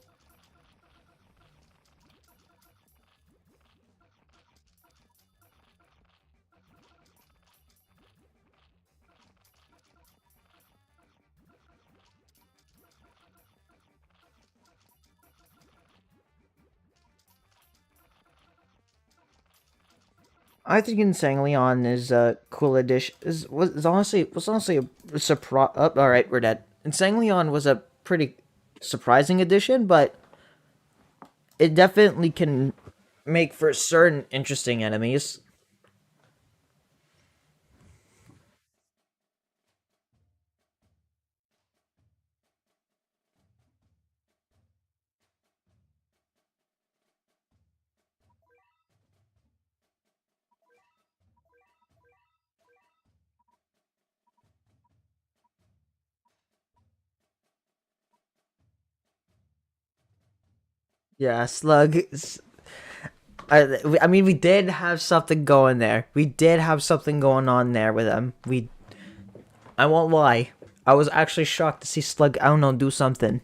I think Insane Leon is a cool addition. Was honestly a surprise. Oh, all right, we're dead. Insane Leon was a pretty surprising addition, but it definitely can make for certain interesting enemies. Yeah, Slug. I mean, we did have something going there. We did have something going on there with him. I won't lie. I was actually shocked to see Slug, I don't know, do something.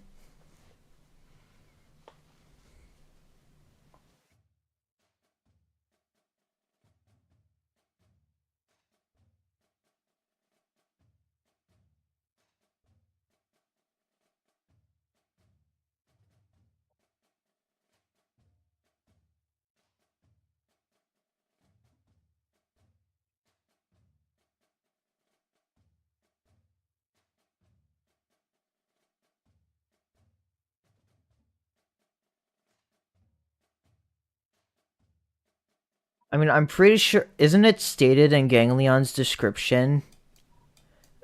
I mean, I'm pretty sure. Isn't it stated in Ganglion's description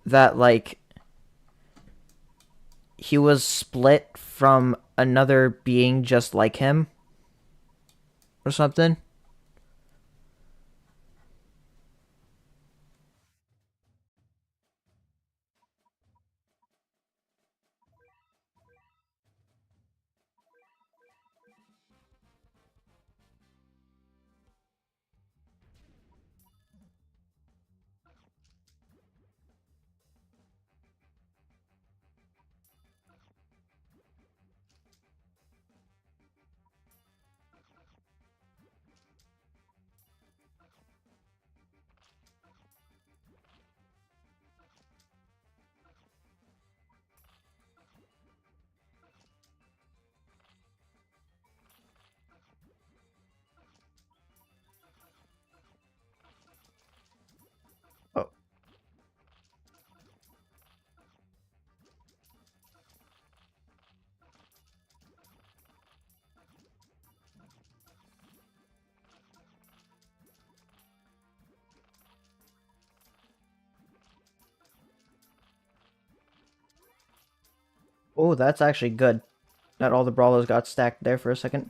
that, like, he was split from another being just like him? Or something? Oh, oh, that's actually good. That all the brawlers got stacked there for a second.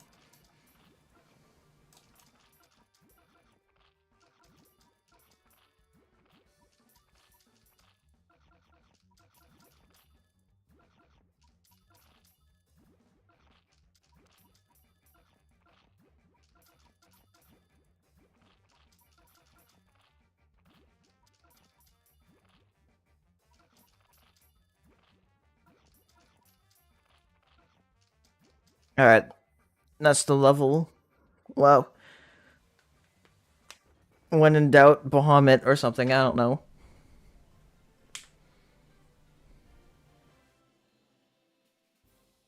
Alright, that's the level. Wow. When in doubt, Bahamut or something, I don't know.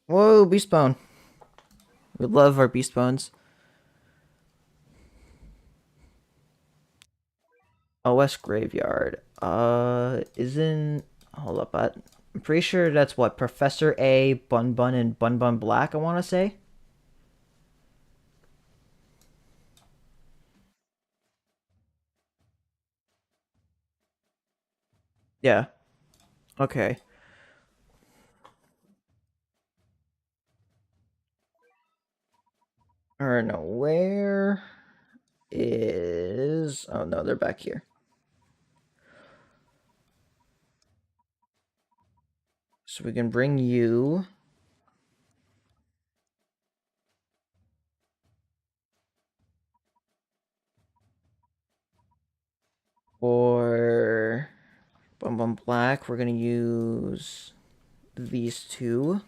Whoa, Beast Bone. We love our Beast Bones. OS Graveyard. Isn't. Hold up, I'm pretty sure that's what? Professor A, Bun Bun, and Bun Bun Black, I want to say? Yeah. Okay. Or no, where is. Oh no, they're back here. So we can bring you. Bun Black. We're gonna use these two.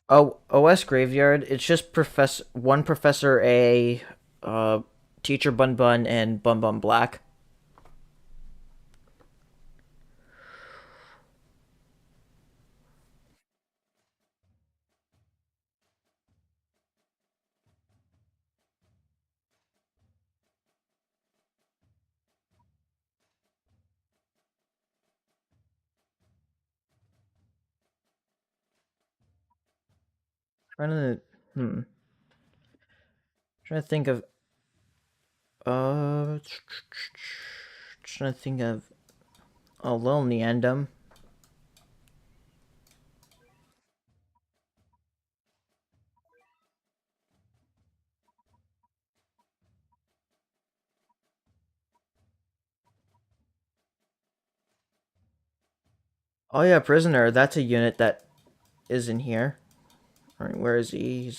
Oh, OS Graveyard. It's just Professor A, uh, Teacher Bun Bun, and Bun Bun Black. Trying to hmm. Trying to think of uh. Trying to think of a little Neandum. Oh yeah, Prisoner. That's a unit that is in here. All right, where is he?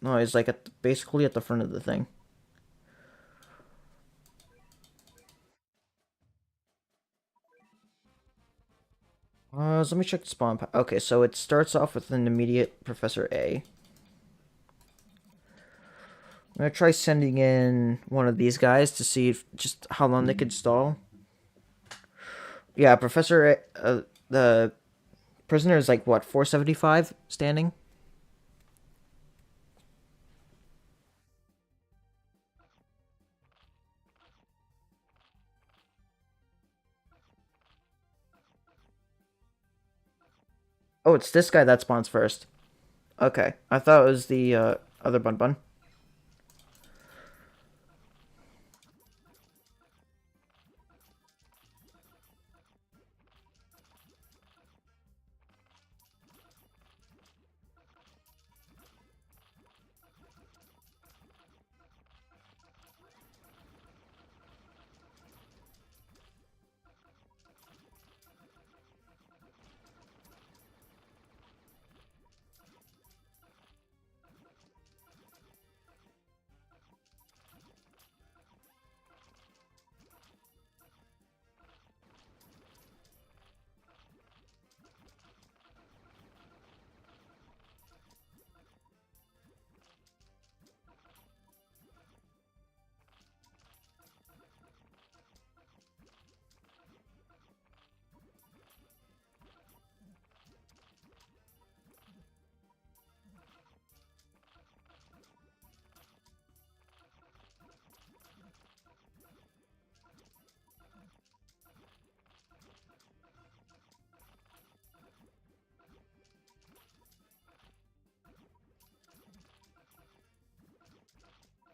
No, he's like basically at the front of the thing. So let me check the spawn. Okay, so it starts off with an immediate Professor A. I'm gonna try sending in one of these guys to see just how long they could stall. Yeah, Professor A, the prisoner is like what 475 standing. Oh, it's this guy that spawns first. Okay, I thought it was the other Bun Bun.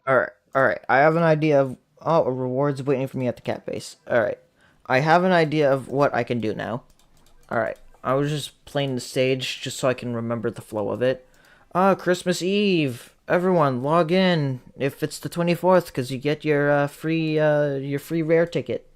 All right. I have an idea of a reward's waiting for me at the cat base. All right, I have an idea of what I can do now. All right, I was just playing the stage just so I can remember the flow of it. Christmas Eve. Everyone log in if it's the 24th because you get your free rare ticket.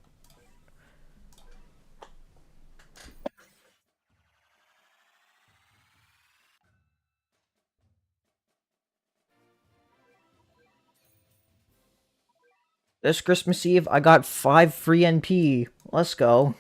This Christmas Eve I got 5 free NP. Let's go.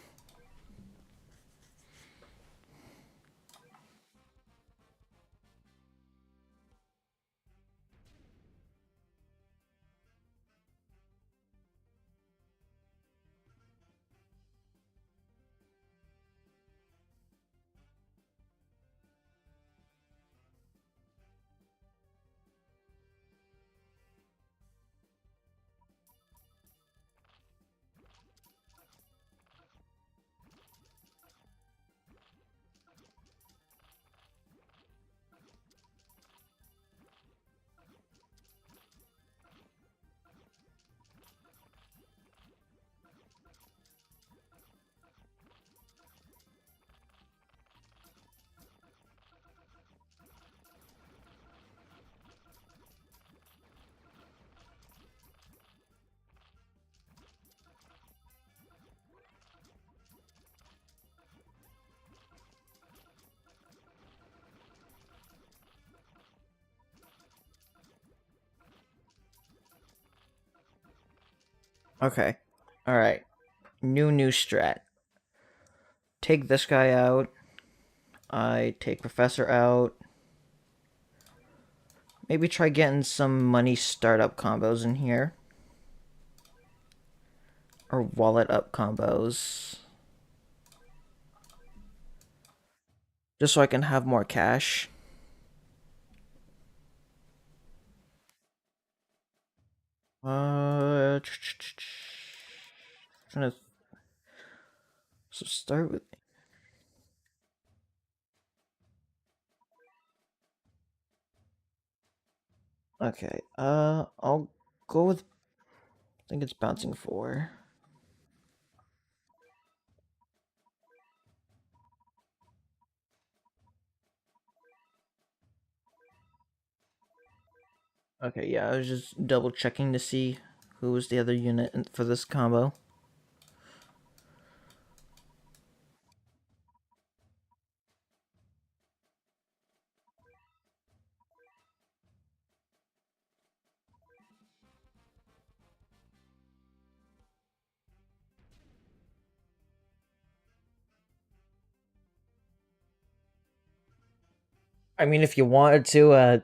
Okay. All right. New strat. Take this guy out. I take Professor out. Maybe try getting some money startup combos in here. Or wallet up combos. Just so I can have more cash. Trying to so start with. Okay. I'll go with. I think it's bouncing 4. Okay, yeah, I was just double checking to see who was the other unit for this combo. I mean, if you wanted to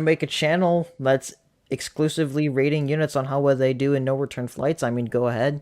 make a channel that's exclusively rating units on how well they do in no return flights, I mean, go ahead.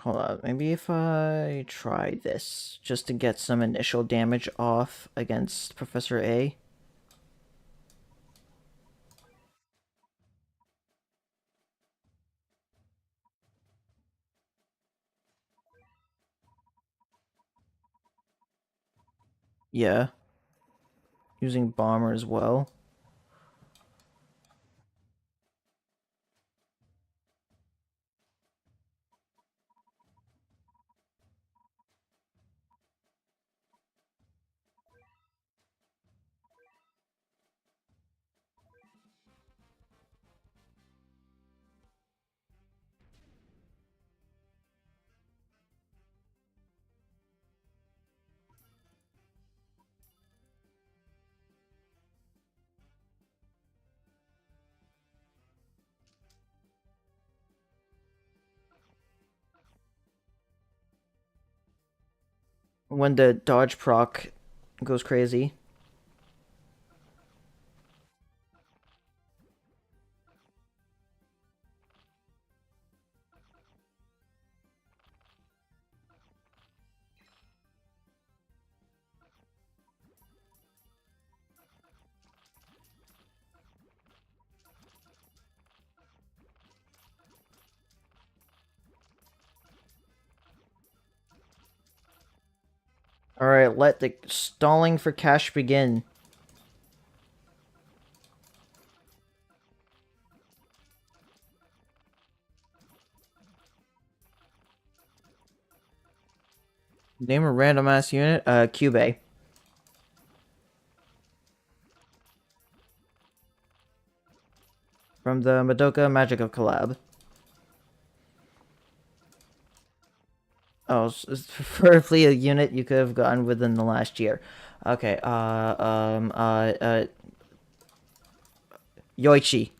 Hold on. Maybe if I try this just to get some initial damage off against Professor A. Yeah, using Bomber as well. When the dodge proc goes crazy. Alright, let the stalling for cash begin. Name a random ass unit. Cube. From the Madoka Magic of Collab. Oh, preferably a unit you could have gotten within the last year. Okay. Yoichi.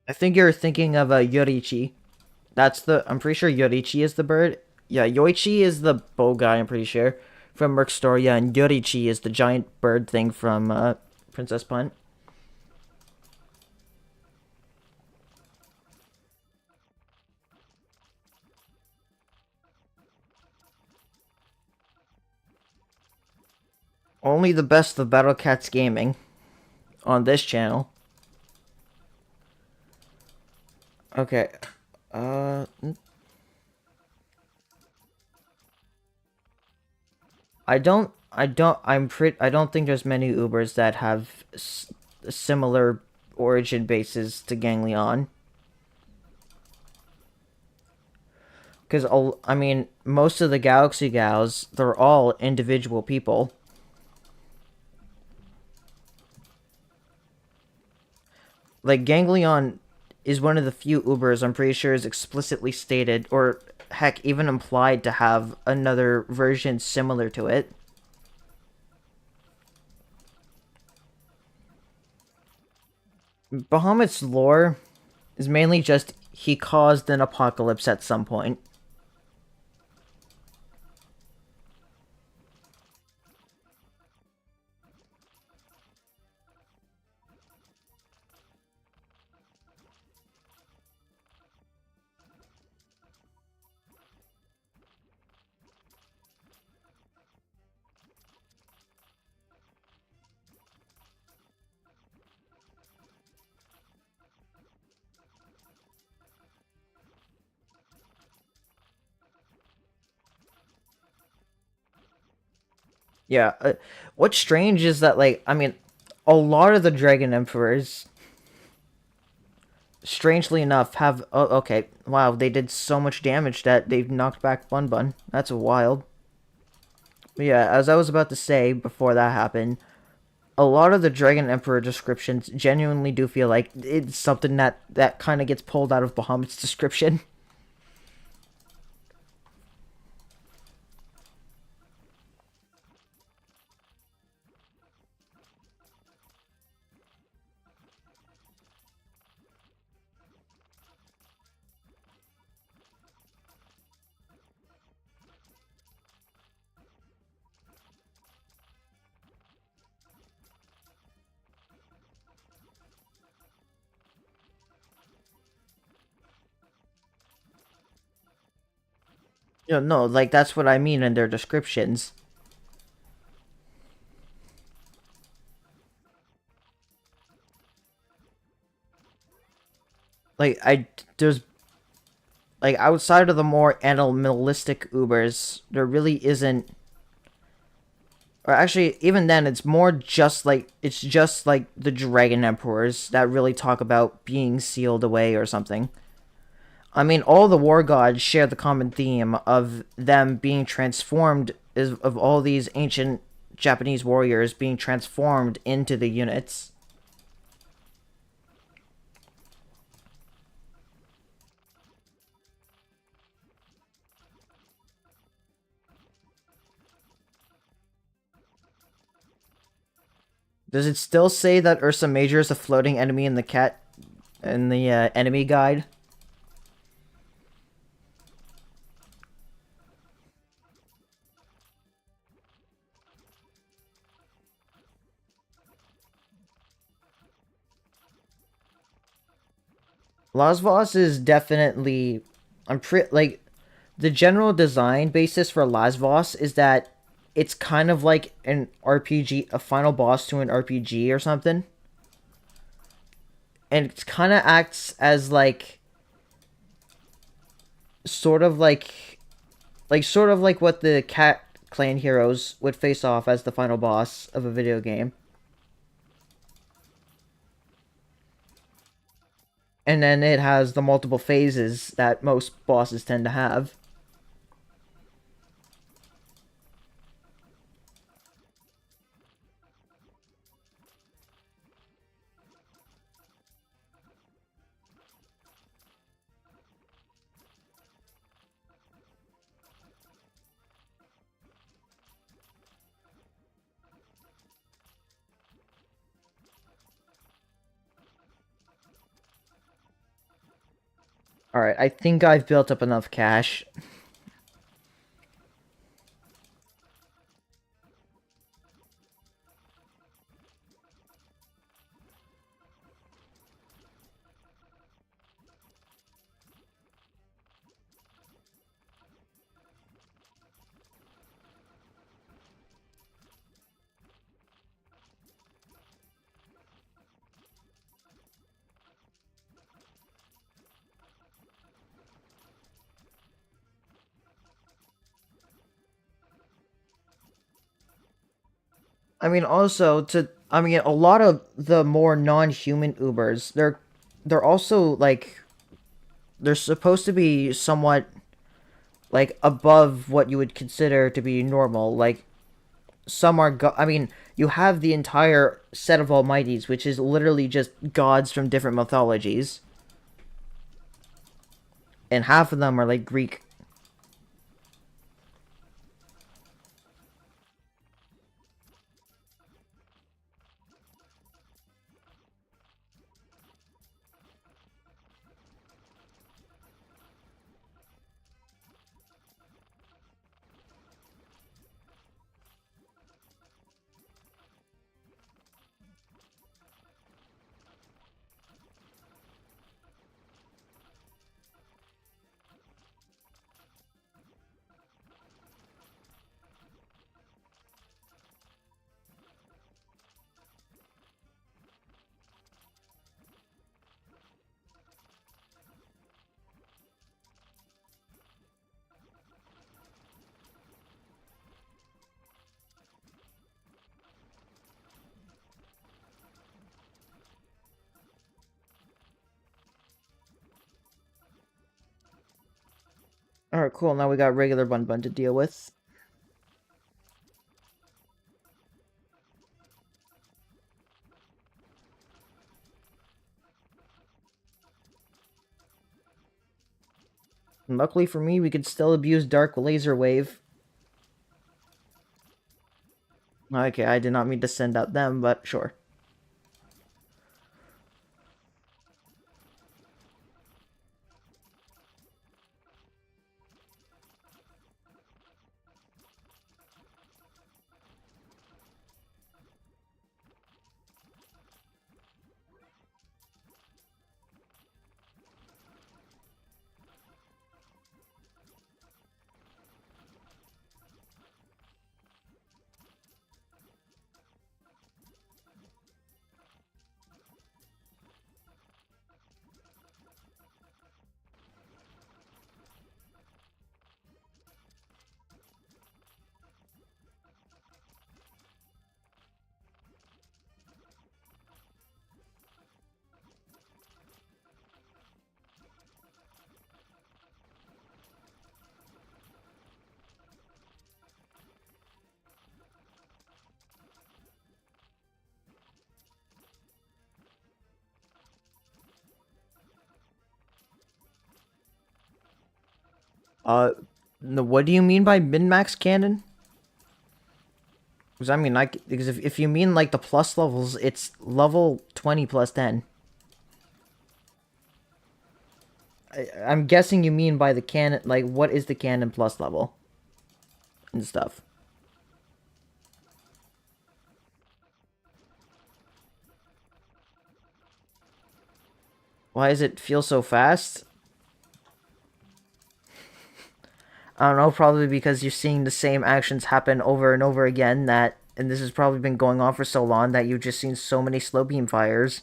I think you're thinking of a Yorichi. That's the. I'm pretty sure Yorichi is the bird. Yeah, Yoichi is the bow guy. I'm pretty sure from Merc Store. Yeah, and Yorichi is the giant bird thing from Princess Punt. Only the best of Battle Cats Gaming on this channel. Okay. Uh, I don't think there's many Ubers that have similar origin bases to Ganglion. Because, I mean, most of the Galaxy Gals, they're all individual people. Like, Ganglion is one of the few Ubers I'm pretty sure is explicitly stated, or heck, even implied to have another version similar to it. Bahamut's lore is mainly just he caused an apocalypse at some point. Yeah, what's strange is that, like, I mean, a lot of the Dragon Emperors, strangely enough, have. Oh, okay, wow, they did so much damage that they've knocked back Bun Bun. That's wild. But yeah, as I was about to say before that happened, a lot of the Dragon Emperor descriptions genuinely do feel like it's something that kind of gets pulled out of Bahamut's description. No, like that's what I mean in their descriptions. Like there's like outside of the more animalistic Ubers, there really isn't. Or actually, even then, it's just like the Dragon Emperors that really talk about being sealed away or something. I mean, all the war gods share the common theme of them being transformed, of all these ancient Japanese warriors being transformed into the units. Does it still say that Ursa Major is a floating enemy in the enemy guide? Lasvos is definitely. I'm pretty like the general design basis for Lasvos is that it's kind of like an RPG, a final boss to an RPG or something, and it kind of acts as like sort of sort of like what the Cat Clan heroes would face off as the final boss of a video game. And then it has the multiple phases that most bosses tend to have. Alright, I think I've built up enough cash. I mean, also I mean, a lot of the more non-human Ubers, they're also like they're supposed to be somewhat like above what you would consider to be normal. Like some are I mean, you have the entire set of Almighties, which is literally just gods from different mythologies, and half of them are like Greek. All right, cool. Now we got regular Bun Bun to deal with. And luckily for me, we could still abuse Dark Laser Wave. Okay, I did not mean to send out them, but sure. Uh, what do you mean by min-max cannon? Because I mean, like, because if you mean like the plus levels, it's level 20 plus 10. I'm guessing you mean by the cannon, like, what is the cannon plus level and stuff. Why does it feel so fast? I don't know, probably because you're seeing the same actions happen over and over again that, and this has probably been going on for so long that you've just seen so many slow beam fires.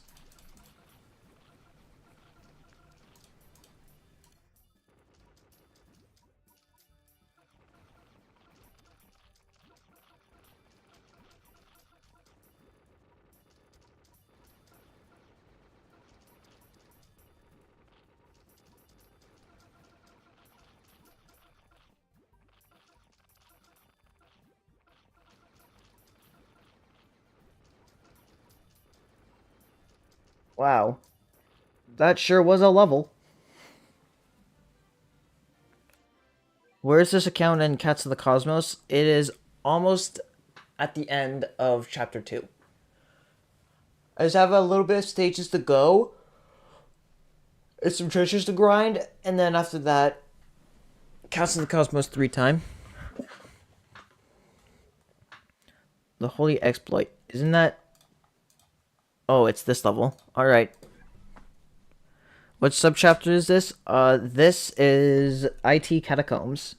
Wow. That sure was a level. Where is this account in Cats of the Cosmos? It is almost at the end of chapter 2. I just have a little bit of stages to go. It's some treasures to grind, and then after that, Cats of the Cosmos 3 time. The Holy Exploit. Isn't that... Oh, it's this level. Alright. What subchapter is this? This is IT Catacombs.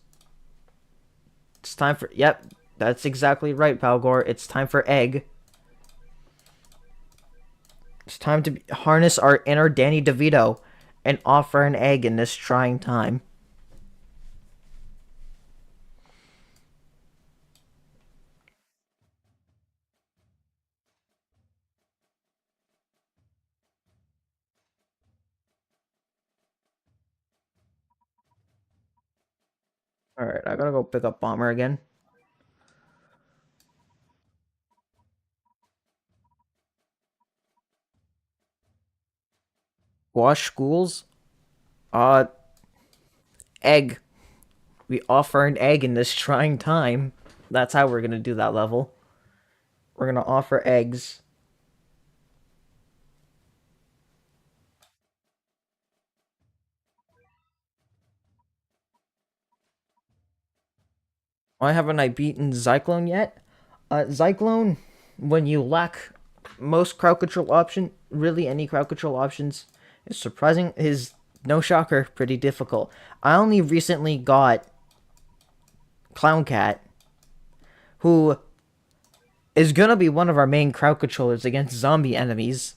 It's time for... Yep, that's exactly right, Palgor. It's time for Egg. It's time to harness our inner Danny DeVito and offer an egg in this trying time. Alright, I gotta go pick up Bomber again. Wash schools? Uh, Egg. We offer an egg in this trying time. That's how we're gonna do that level. We're gonna offer eggs. Why haven't I beaten Zyklone yet? Zyklone, when you lack most crowd control option, really any crowd control options, is surprising. Is no shocker, pretty difficult. I only recently got Clown Cat, who is gonna be one of our main crowd controllers against zombie enemies.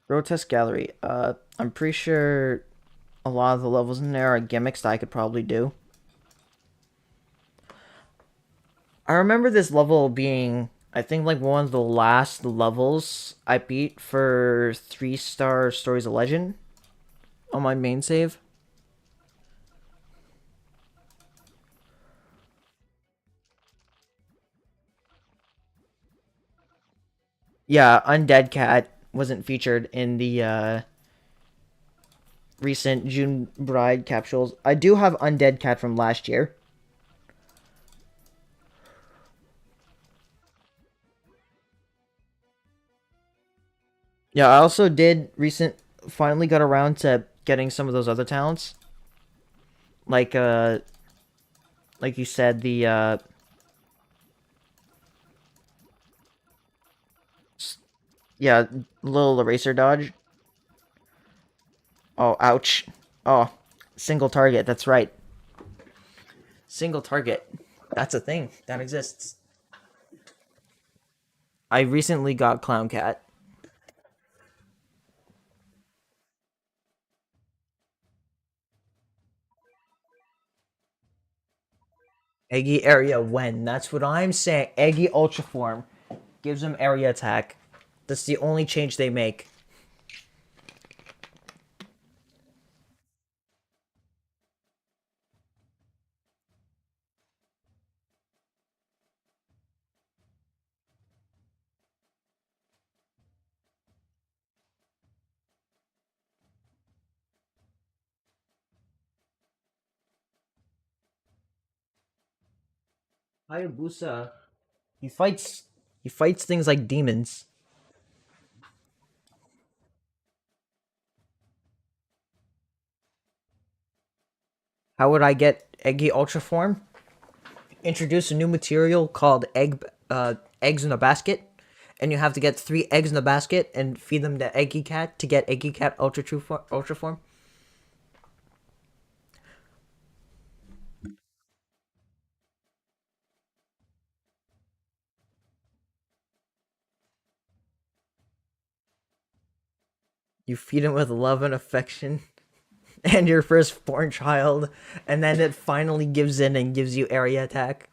Grotesque Gallery. I'm pretty sure a lot of the levels in there are gimmicks that I could probably do. I remember this level being, I think, like one of the last levels I beat for 3-star Stories of Legend on my main save. Yeah, Undead Cat wasn't featured in the recent June Bride capsules. I do have Undead Cat from last year. Yeah, I also did finally got around to getting some of those other talents. Like like you said, the yeah, little eraser dodge. Oh, ouch. Oh, single target, that's right. Single target. That's a thing that exists. I recently got Clown Cat. Eggy area when? That's what I'm saying. Eggy Ultra Form gives him area attack. That's the only change they make. Hayabusa, he fights he fights things like demons. How would I get Eggy Ultra Form? Introduce a new material called eggs in a basket, and you have to get 3 eggs in a basket and feed them to Eggy Cat to get Eggy Cat Ultra Form. You feed him with love and affection and your firstborn child, and then it finally gives in and gives you area attack.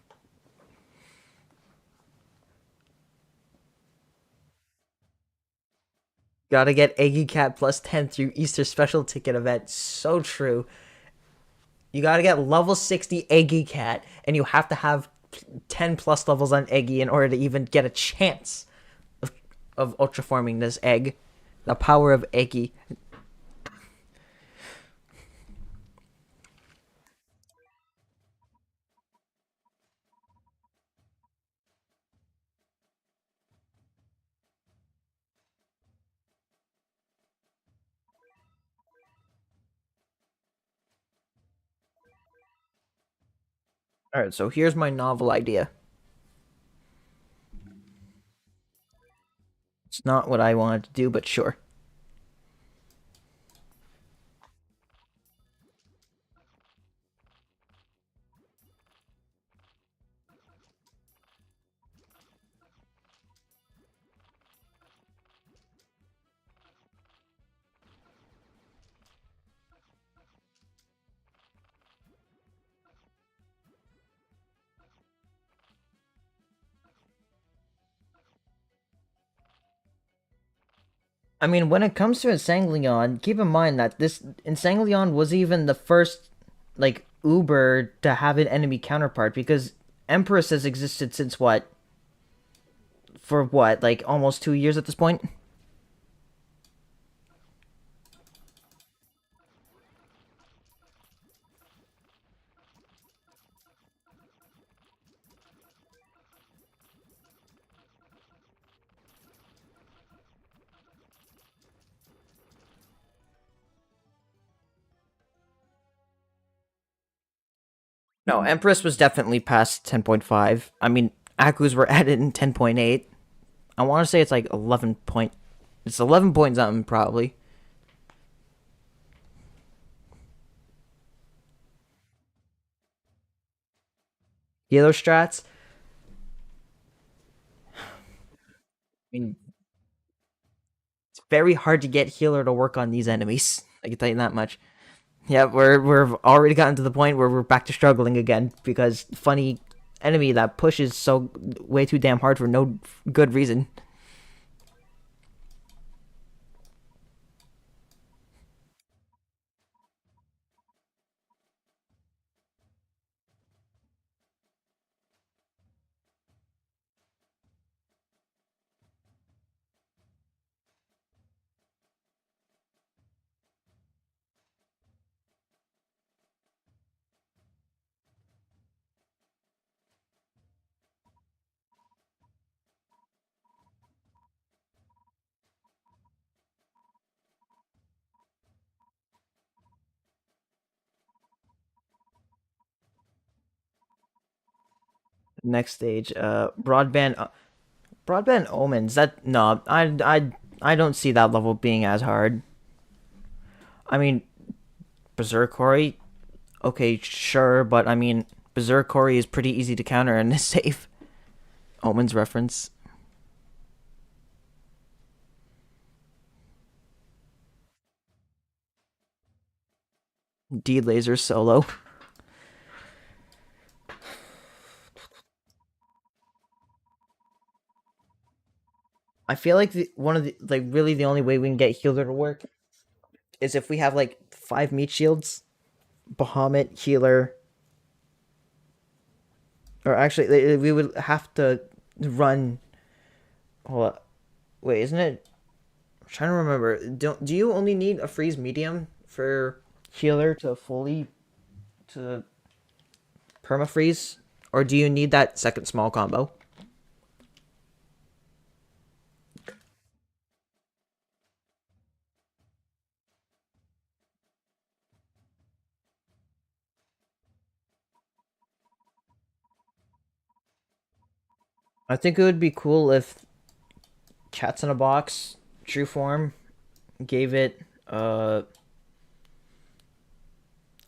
Gotta get Eggy Cat plus 10 through Easter special ticket event. So true. You gotta get level 60 Eggy Cat, and you have to have 10 plus levels on Eggy in order to even get a chance of ultra forming this egg. The power of Eggy. Alright, so here's my novel idea. It's not what I wanted to do, but sure. I mean, when it comes to Ensanglion, keep in mind that this Ensanglion was even the first, like, Uber to have an enemy counterpart, because Empress has existed since what? For what, like, almost 2 years at this point? No, Empress was definitely past 10.5. I mean, Akus were added in 10.8. I want to say it's like 11 point. It's 11 point something, probably. Healer strats. I mean, it's very hard to get healer to work on these enemies. I can tell you that much. Yeah, we've already gotten to the point where we're back to struggling again because funny enemy that pushes so way too damn hard for no good reason. Next stage, broadband omens. That no, I don't see that level being as hard. I mean, Berserkori, okay, sure, but I mean, Berserkori is pretty easy to counter and is safe. Omens reference. D laser solo. I feel like one of the like really the only way we can get healer to work is if we have like 5 meat shields, Bahamut healer, or actually we would have to run. Hold on, wait, isn't it? I'm trying to remember. Do you only need a freeze medium for healer to fully to perma freeze, or do you need that second small combo? I think it would be cool if Cats in a Box True Form gave it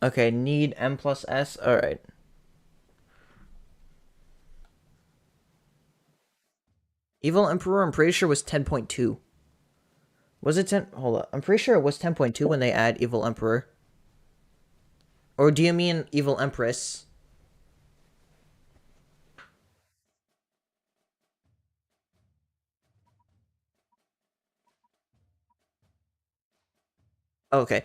okay, need M plus S. All right. Evil Emperor, I'm pretty sure was 10.2. Was it 10? Hold up. I'm pretty sure it was 10.2 when they add Evil Emperor. Or do you mean Evil Empress? Okay.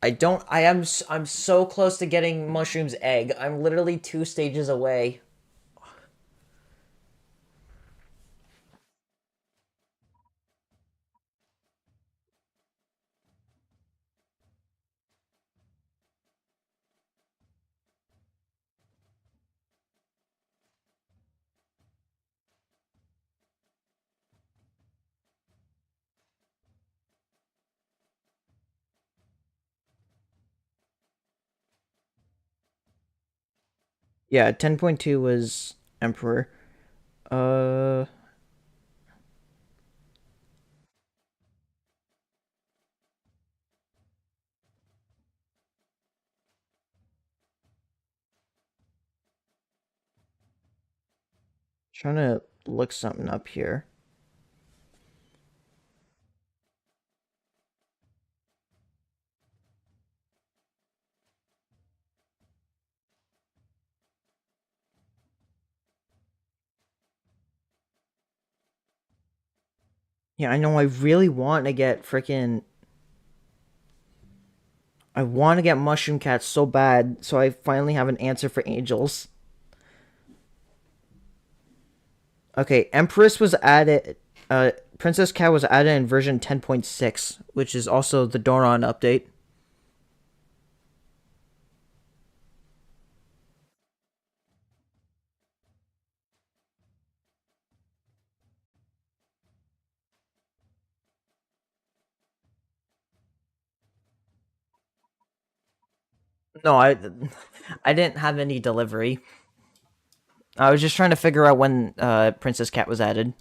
I don't. I am. I'm so close to getting Mushroom's egg. I'm literally 2 stages away. Yeah, 10.2 was Emperor. Uh, Trying to look something up here. Yeah, I know. I really want to get freaking. I want to get Mushroom Cat so bad, so I finally have an answer for Angels. Okay, Empress was added. Princess Cat was added in version 10.6, which is also the Doron update. No, I didn't have any delivery. I was just trying to figure out when Princess Cat was added.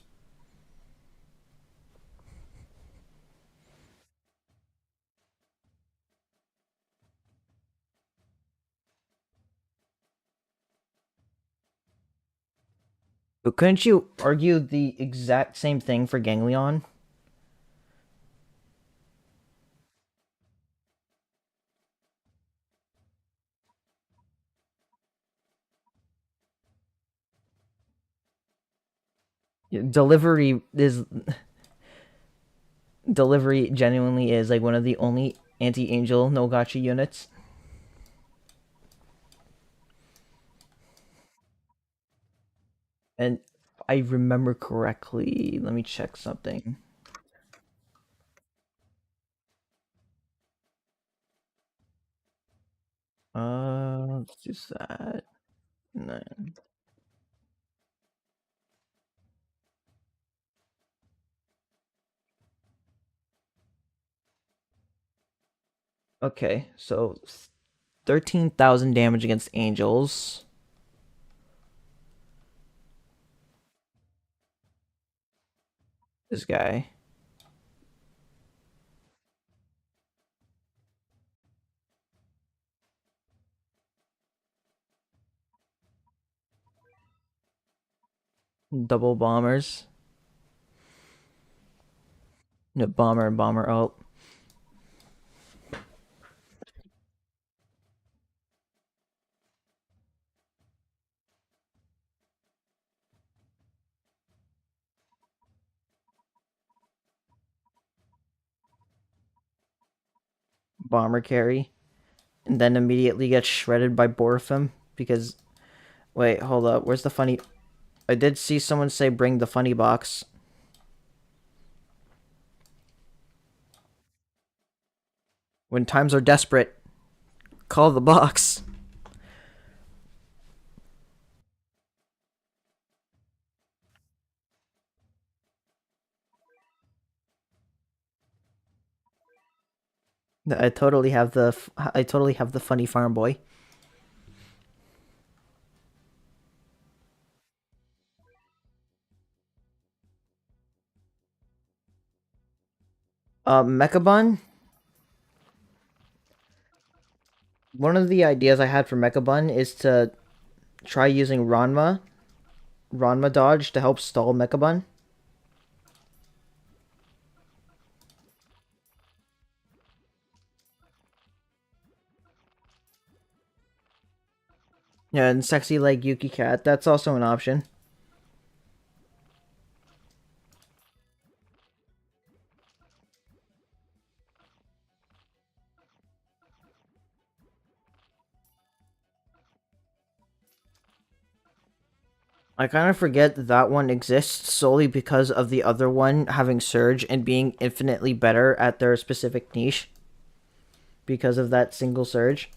But couldn't you argue the exact same thing for Ganglion? Delivery genuinely is like one of the only anti-angel no gacha units. And I remember correctly. Let me check something. Let's do that. No. Okay, so 13,000 damage against angels. This guy. Double bombers. No, bomber, bomber ult. Bomber carry. And then immediately gets shredded by Borfim because wait, hold up. Where's the funny? I did see someone say bring the funny box. When times are desperate, call the box. I totally have the funny farm boy. Mechabun. One of the ideas I had for Mechabun is to try using Ranma dodge to help stall Mechabun. Yeah, and sexy like Yuki Cat. That's also an option. I kind of forget that one exists solely because of the other one having Surge and being infinitely better at their specific niche because of that single Surge.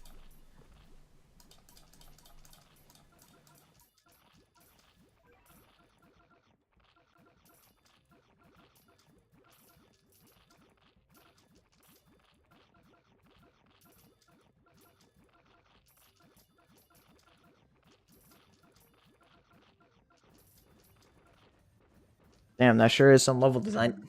Damn, that sure is some level design.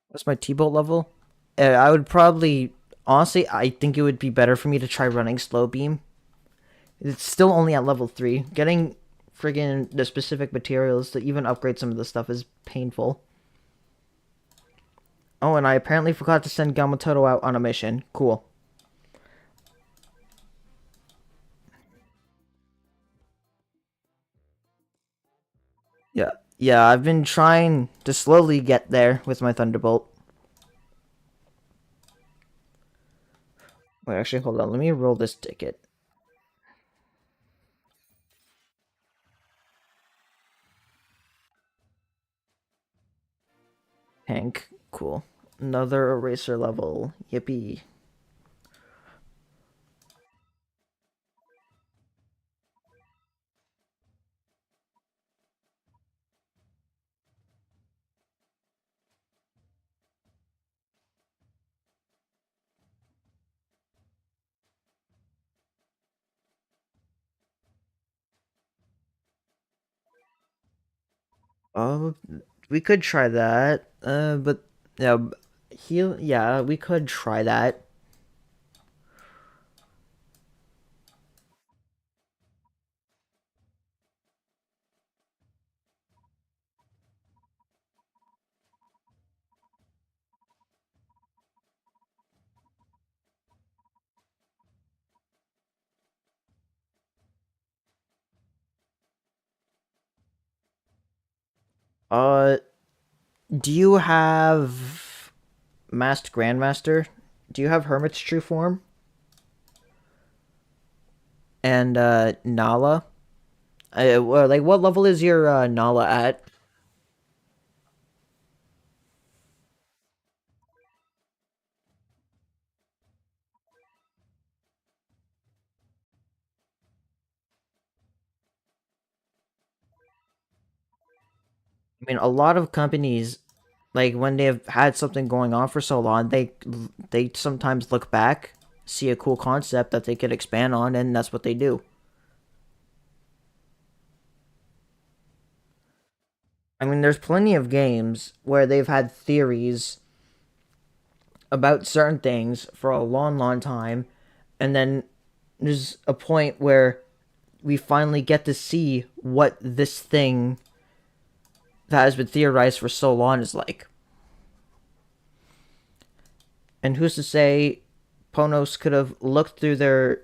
What's my T-bolt level? I would probably, honestly, I think it would be better for me to try running slow beam. It's still only at level 3. Getting friggin' the specific materials to even upgrade some of the stuff is painful. Oh, and I apparently forgot to send Gamatoro out on a mission. Cool. Yeah. Yeah, I've been trying to slowly get there with my Thunderbolt. Wait, actually, hold on. Let me roll this ticket. Hank. Cool. Another eraser level. Yippee. Oh, we could try that. But yeah, heal. Yeah, we could try that. Uh, do you have Masked Grandmaster? Do you have Hermit's True Form and Nala? Like what level is your Nala at? I mean, a lot of companies, like when they have had something going on for so long, they sometimes look back, see a cool concept that they could expand on, and that's what they do. I mean, there's plenty of games where they've had theories about certain things for a long, long time, and then there's a point where we finally get to see what this thing that has been theorized for so long is like. And who's to say Ponos could have looked through their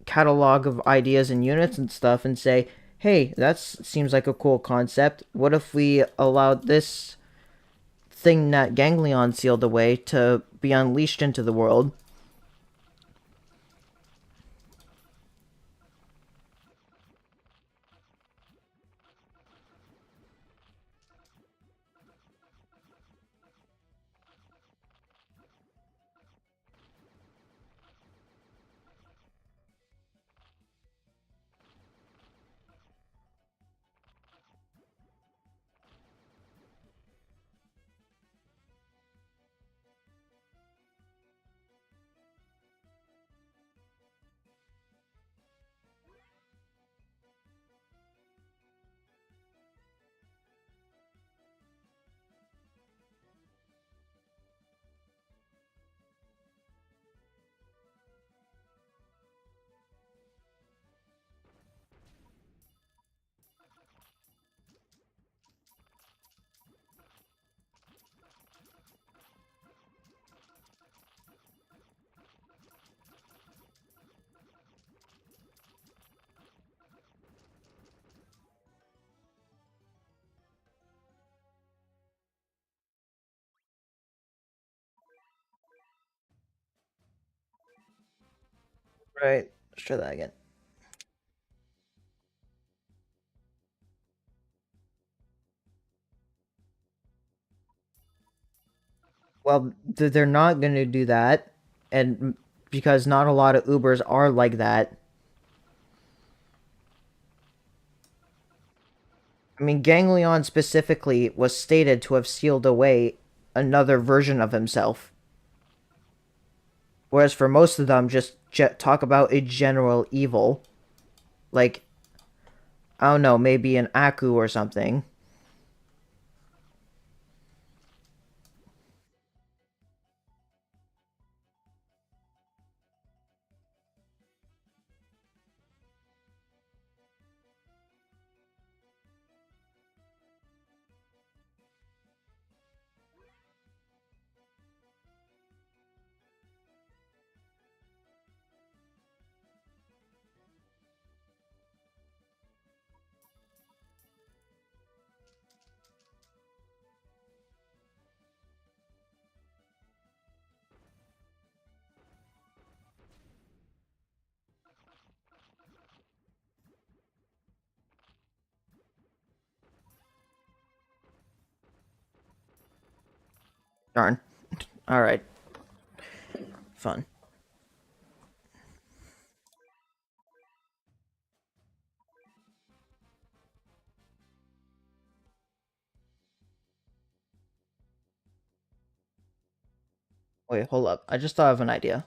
catalog of ideas and units and stuff and say, hey, that seems like a cool concept. What if we allowed this thing that Ganglion sealed away to be unleashed into the world? Right. Let's try that again. Well, they're not going to do that, and because not a lot of Ubers are like that. I mean, Ganglion specifically was stated to have sealed away another version of himself, whereas for most of them, just talk about a general evil, like I don't know, maybe an Aku or something. Darn. All right, fun. Wait, hold up. I just thought of an idea.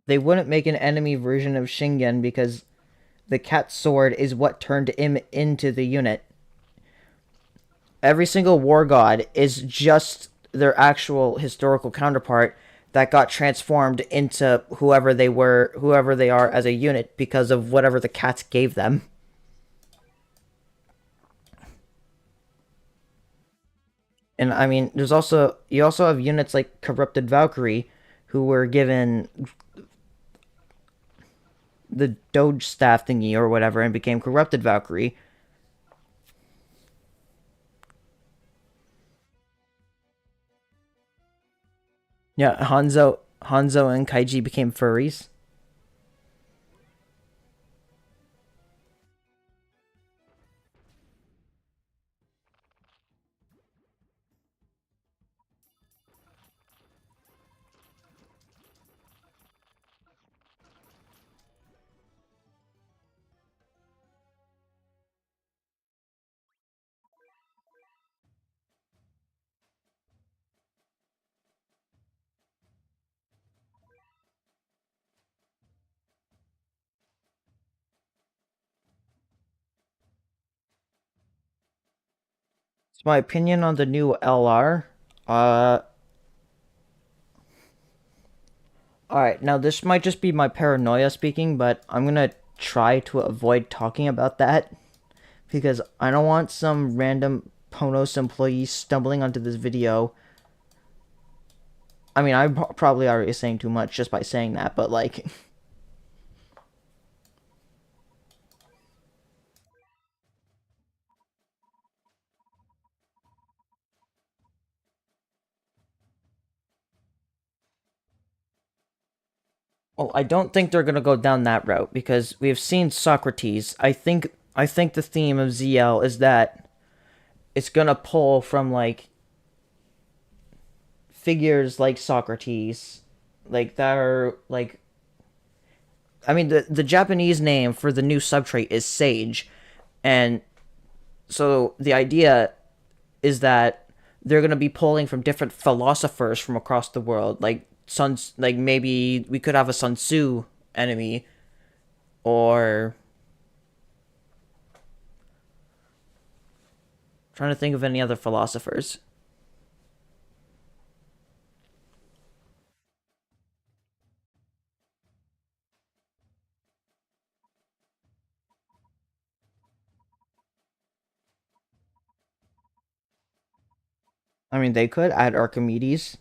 They wouldn't make an enemy version of Shingen because the cat sword is what turned him into the unit. Every single war god is just their actual historical counterpart that got transformed into whoever they are as a unit because of whatever the cats gave them. And I mean, there's also you also have units like Corrupted Valkyrie who were given the Doge staff thingy or whatever and became Corrupted Valkyrie. Yeah, Hanzo and Kaiji became furries. It's my opinion on the new LR. Uh, all right, now this might just be my paranoia speaking, but I'm gonna try to avoid talking about that because I don't want some random Ponos employee stumbling onto this video. I mean, I'm probably already saying too much just by saying that, but like, well, I don't think they're gonna go down that route because we have seen Socrates. I think the theme of ZL is that it's gonna pull from like figures like Socrates, like that are like I mean the Japanese name for the new subtrait is sage, and so the idea is that they're gonna be pulling from different philosophers from across the world, like like maybe we could have a Sun Tzu enemy, or trying to think of any other philosophers. I mean, they could add Archimedes.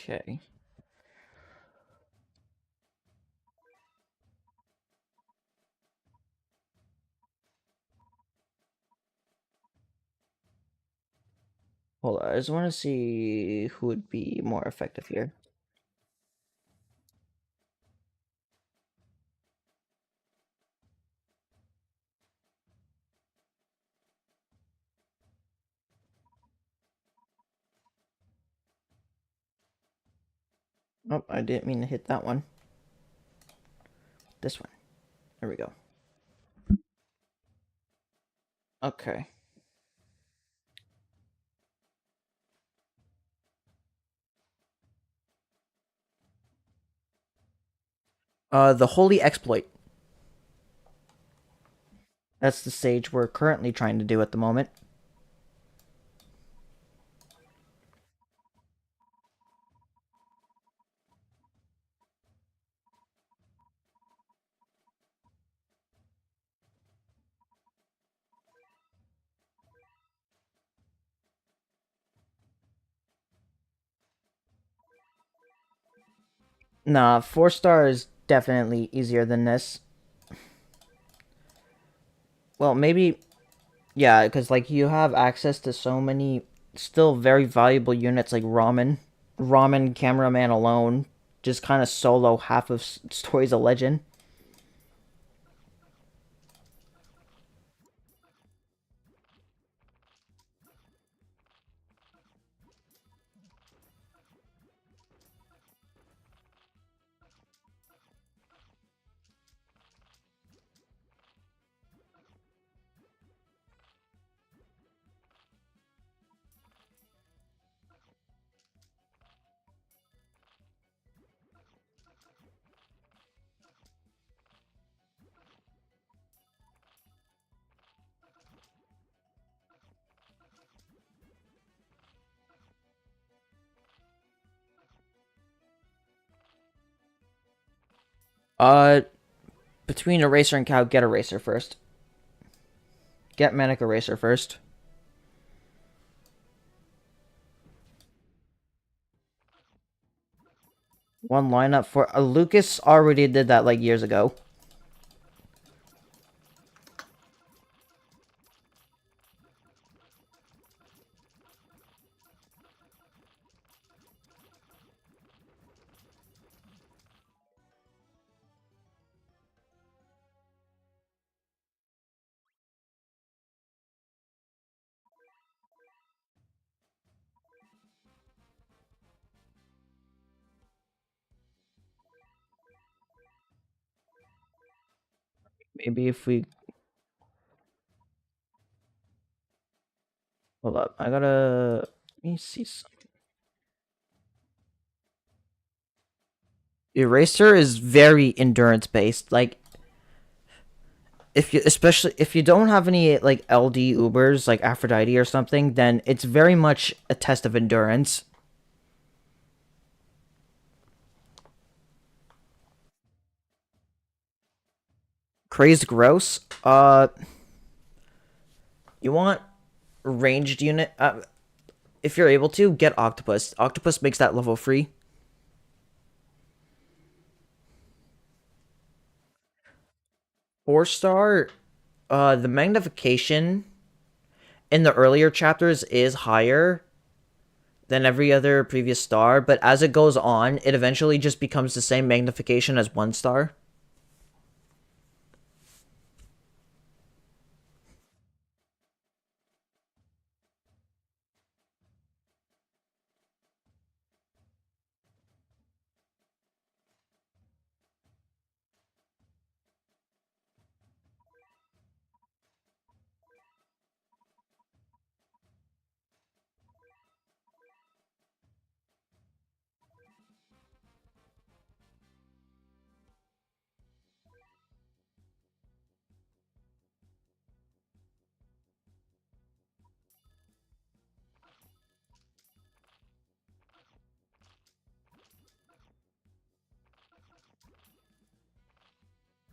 Okay. Hold on, I just want to see who would be more effective here. Oh, I didn't mean to hit that one. This one. There we go. Okay. The Holy Exploit. That's the stage we're currently trying to do at the moment. Nah, 4-star is definitely easier than this. Well, maybe, yeah, because like you have access to so many still very valuable units like Ramen. Ramen Cameraman alone just kind of solo half of Stories of Legend. Uh, between Eraser and Cow, get Eraser first. Get Manic Eraser first. One lineup for Lucas already did that like years ago. Maybe if we hold up, I gotta let me see some. Eraser is very endurance based. Like if you especially if you don't have any like LD Ubers like Aphrodite or something, then it's very much a test of endurance. Crazed Gross. You want ranged unit? If you're able to, get Octopus. Octopus makes that level free. 4-star. The magnification in the earlier chapters is higher than every other previous star, but as it goes on, it eventually just becomes the same magnification as 1-star.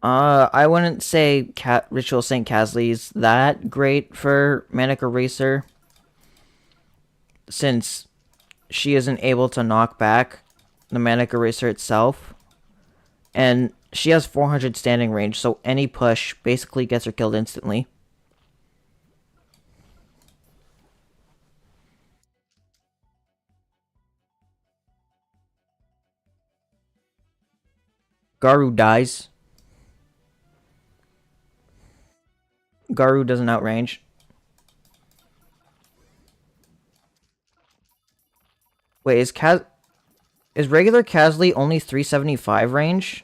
I wouldn't say Ritual St. Casley's that great for Manic Eraser, since she isn't able to knock back the Manic Eraser itself. And she has 400 standing range, so any push basically gets her killed instantly. Garu dies. Garu doesn't outrange. Wait, is regular Casley only 375 range?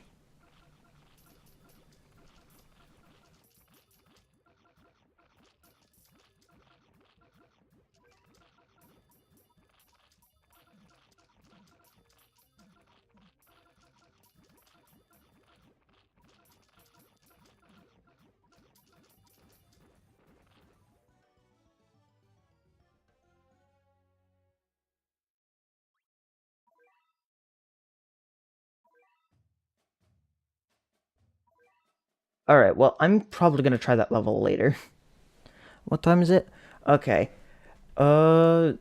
Alright, well, I'm probably gonna try that level later. What time is it? Okay. Uh,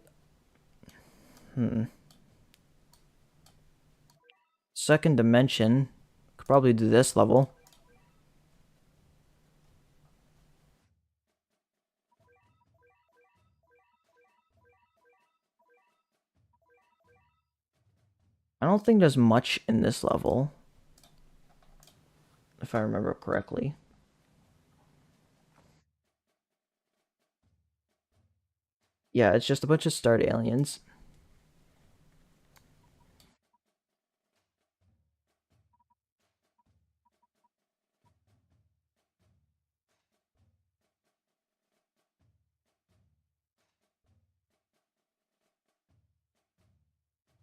second dimension. Could probably do this level. I don't think there's much in this level, if I remember correctly. Yeah, it's just a bunch of starred aliens.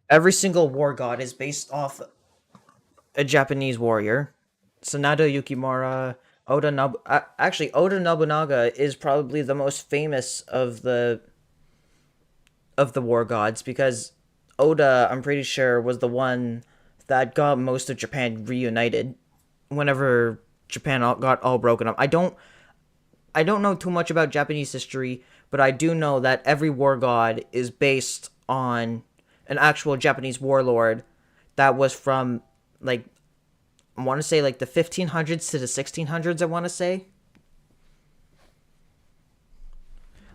Every single war god is based off a Japanese warrior. Sanada Yukimura, actually Oda Nobunaga is probably the most famous of the war gods because Oda, I'm pretty sure, was the one that got most of Japan reunited whenever Japan got all broken up. I don't know too much about Japanese history, but I do know that every war god is based on an actual Japanese warlord that was from like I want to say like the 1500s to the 1600s. I want to say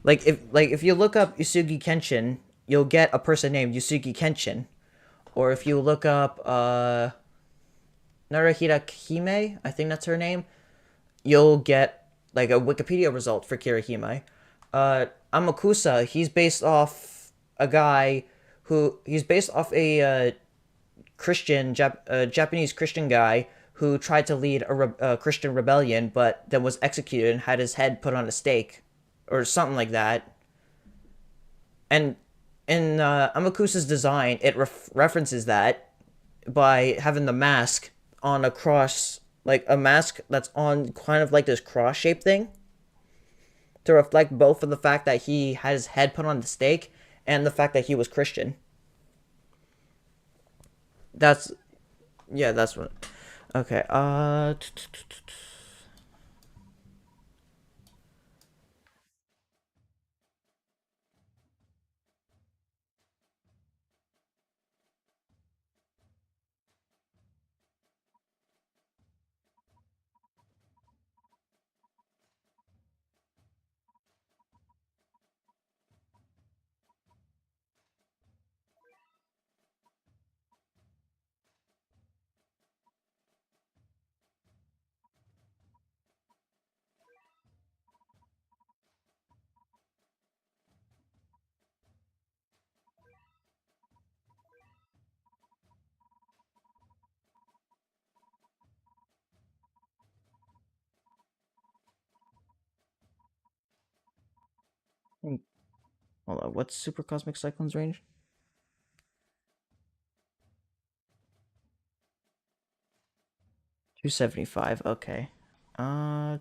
if you look up Yusugi Kenshin, you'll get a person named Yusugi Kenshin. Or if you look up Narahira Hime, I think that's her name, you'll get like a Wikipedia result for Kirihime. Amakusa, he's based off a guy who he's based off a Japanese Christian guy who tried to lead a Christian rebellion, but then was executed and had his head put on a stake, or something like that. And in Amakusa's design, it references that by having the mask on a cross, like a mask that's on kind of like this cross shaped thing, to reflect both of the fact that he had his head put on the stake and the fact that he was Christian. That's yeah, that's what. Okay. Hold on. What's Super Cosmic Cyclone's range? 275. Okay. Uh.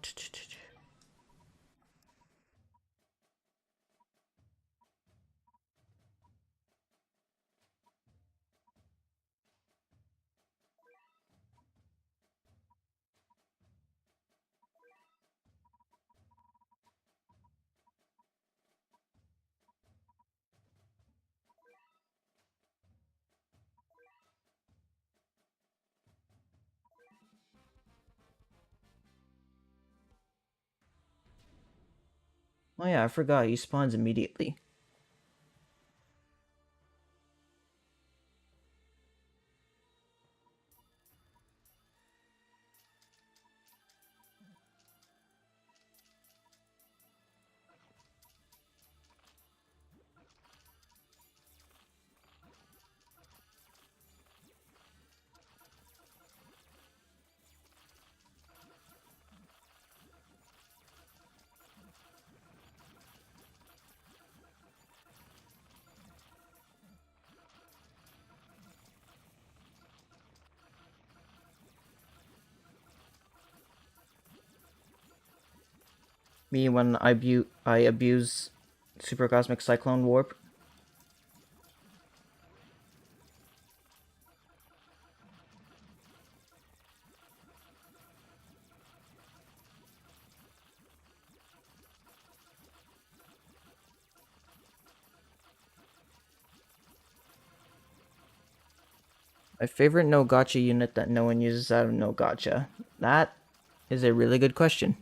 Oh yeah, I forgot. He spawns immediately. Me when I abuse Super Cosmic Cyclone Warp. My favorite no gacha unit that no one uses out of no gacha. That is a really good question.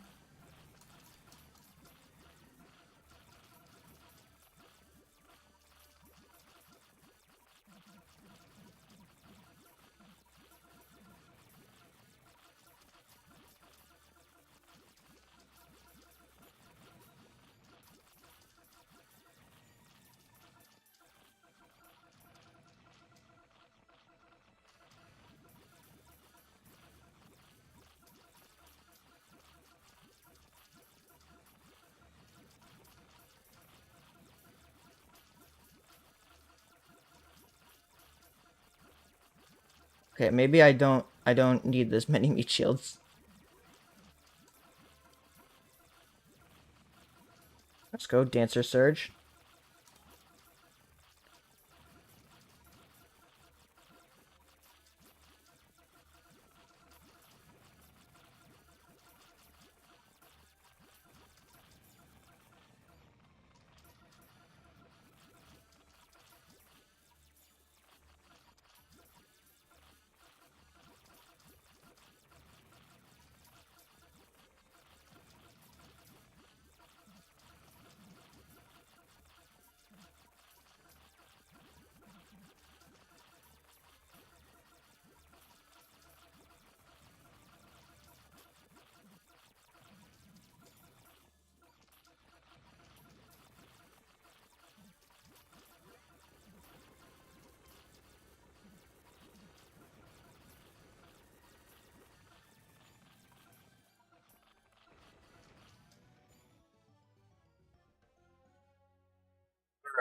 Okay, maybe I don't need this many meat shields. Let's go, Dancer Surge.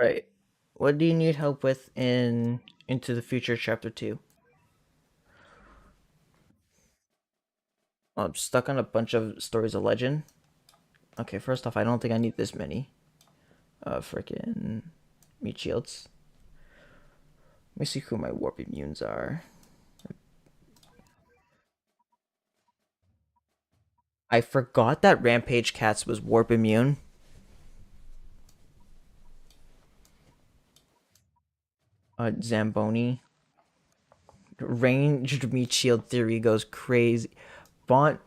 Right. What do you need help with in Into the Future Chapter 2? Oh, I'm stuck on a bunch of Stories of Legend. Okay, first off, I don't think I need this many. Freaking meat shields. Let me see who my warp immunes are. I forgot that Rampage Cats was warp immune. Zamboni. Ranged meat shield theory goes crazy. Bond.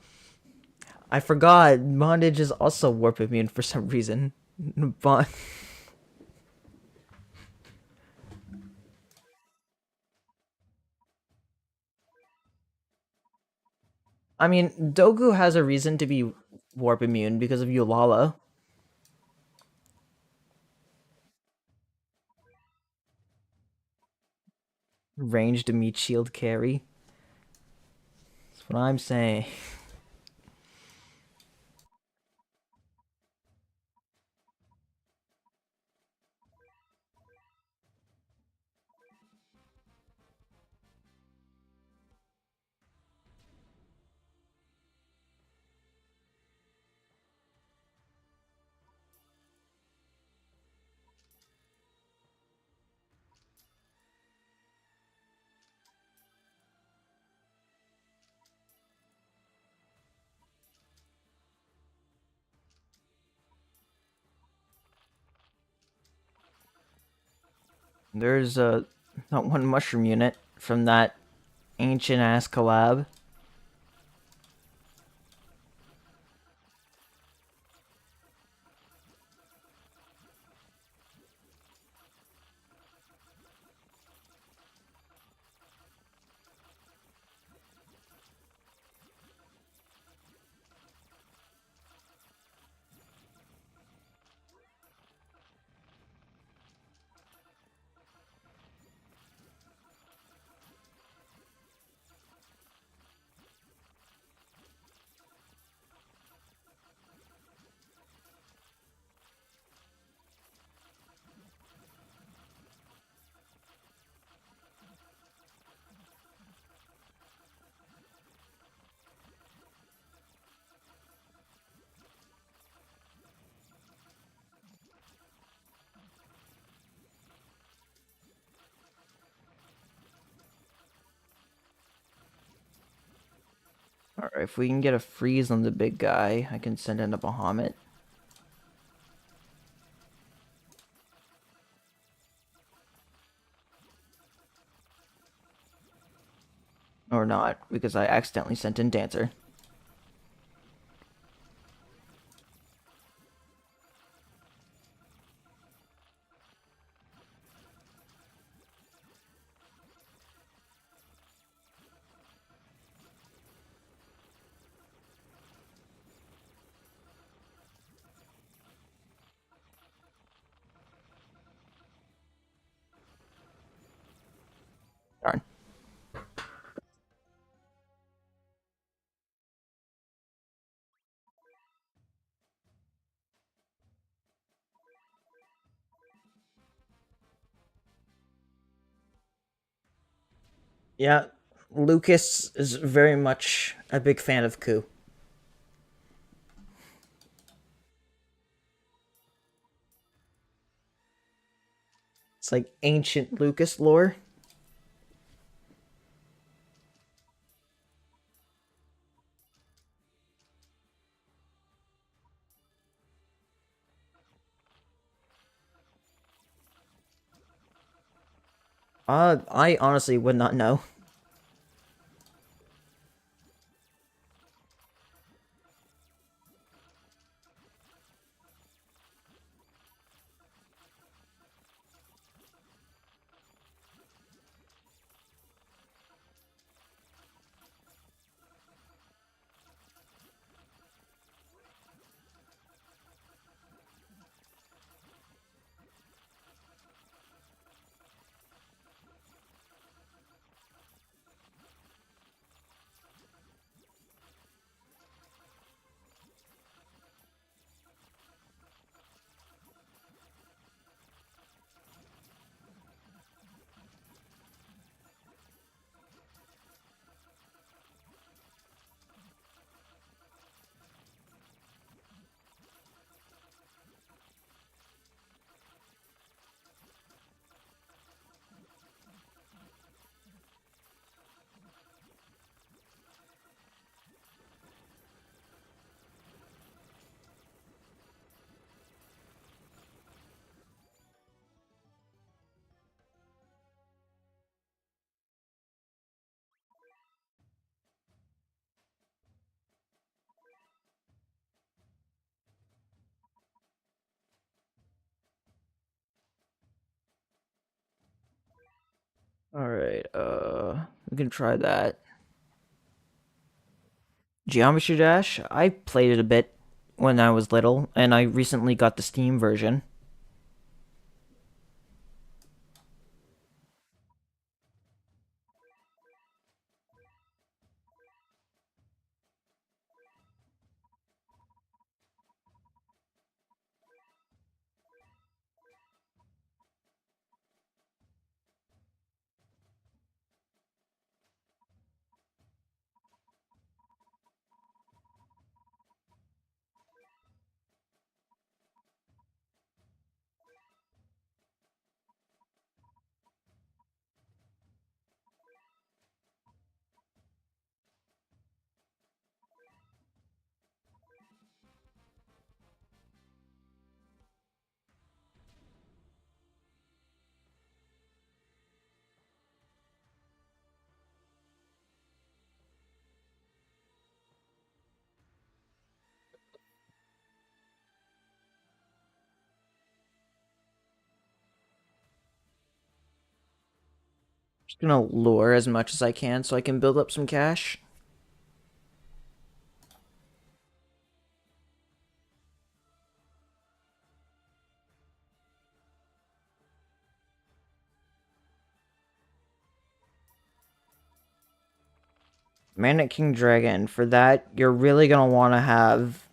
I forgot bondage is also warp immune for some reason. Bond. I mean, Dogu has a reason to be warp immune because of Eulala. Ranged meat shield carry. That's what I'm saying. There's not one mushroom unit from that ancient ass collab. If we can get a freeze on the big guy, I can send in a Bahamut. Or not, because I accidentally sent in Dancer. Darn. Yeah, Lucas is very much a big fan of Ku. It's like ancient Lucas lore. I honestly would not know. Alright, we can try that. Geometry Dash, I played it a bit when I was little, and I recently got the Steam version. Just gonna lure as much as I can so I can build up some cash. Manic King Dragon, for that, you're really gonna wanna have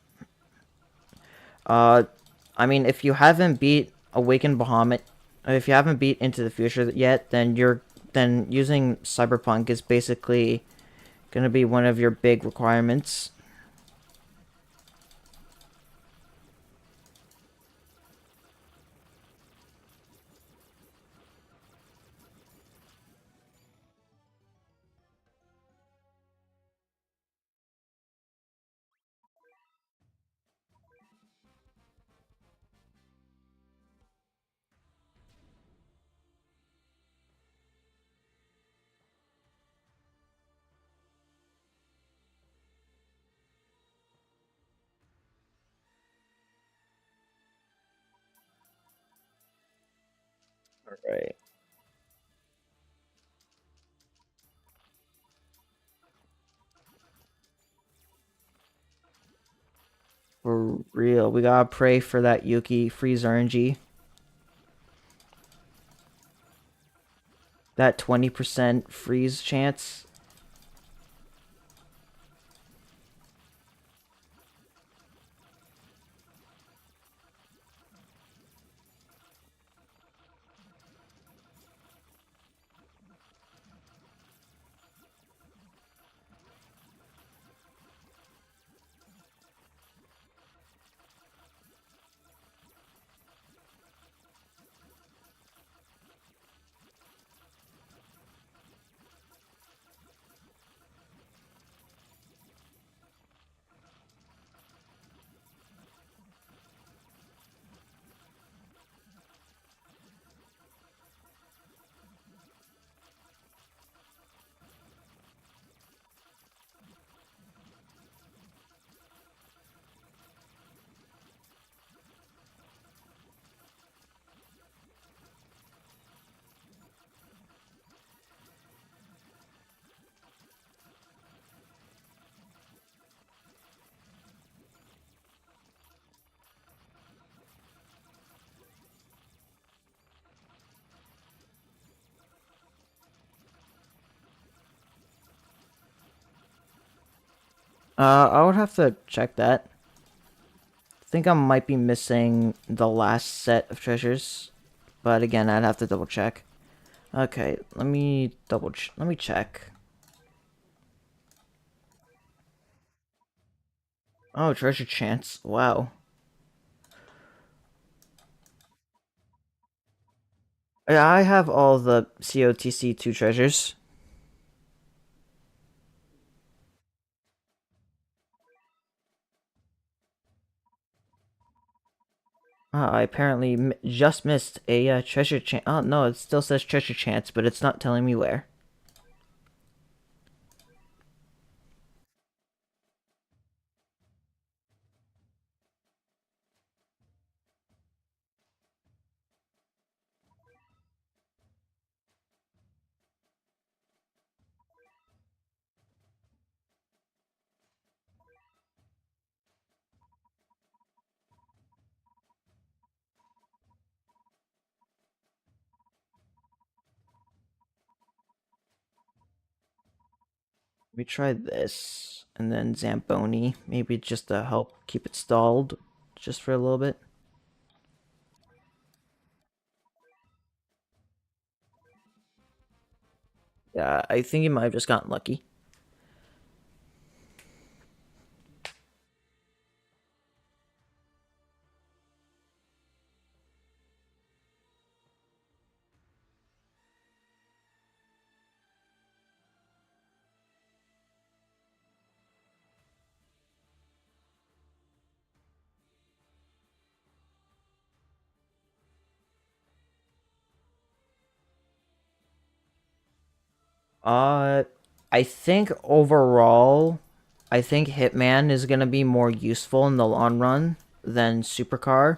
uh I mean if you haven't beat Awakened Bahamut, if you haven't beat Into the Future yet, then using Cyberpunk is basically gonna be one of your big requirements. Right. For real. We gotta pray for that Yuki freeze RNG. That 20% freeze chance. I would have to check that. I think I might be missing the last set of treasures, but again, I'd have to double check. Okay, let me check. Oh, treasure chance. Wow. Yeah, I have all the COTC2 treasures. I apparently just missed a treasure chance. Oh no, it still says treasure chance, but it's not telling me where. We try this, and then Zamboni, maybe just to help keep it stalled, just for a little bit. Yeah, I think he might have just gotten lucky. Uh, I think overall, I think Hitman is gonna be more useful in the long run than Supercar.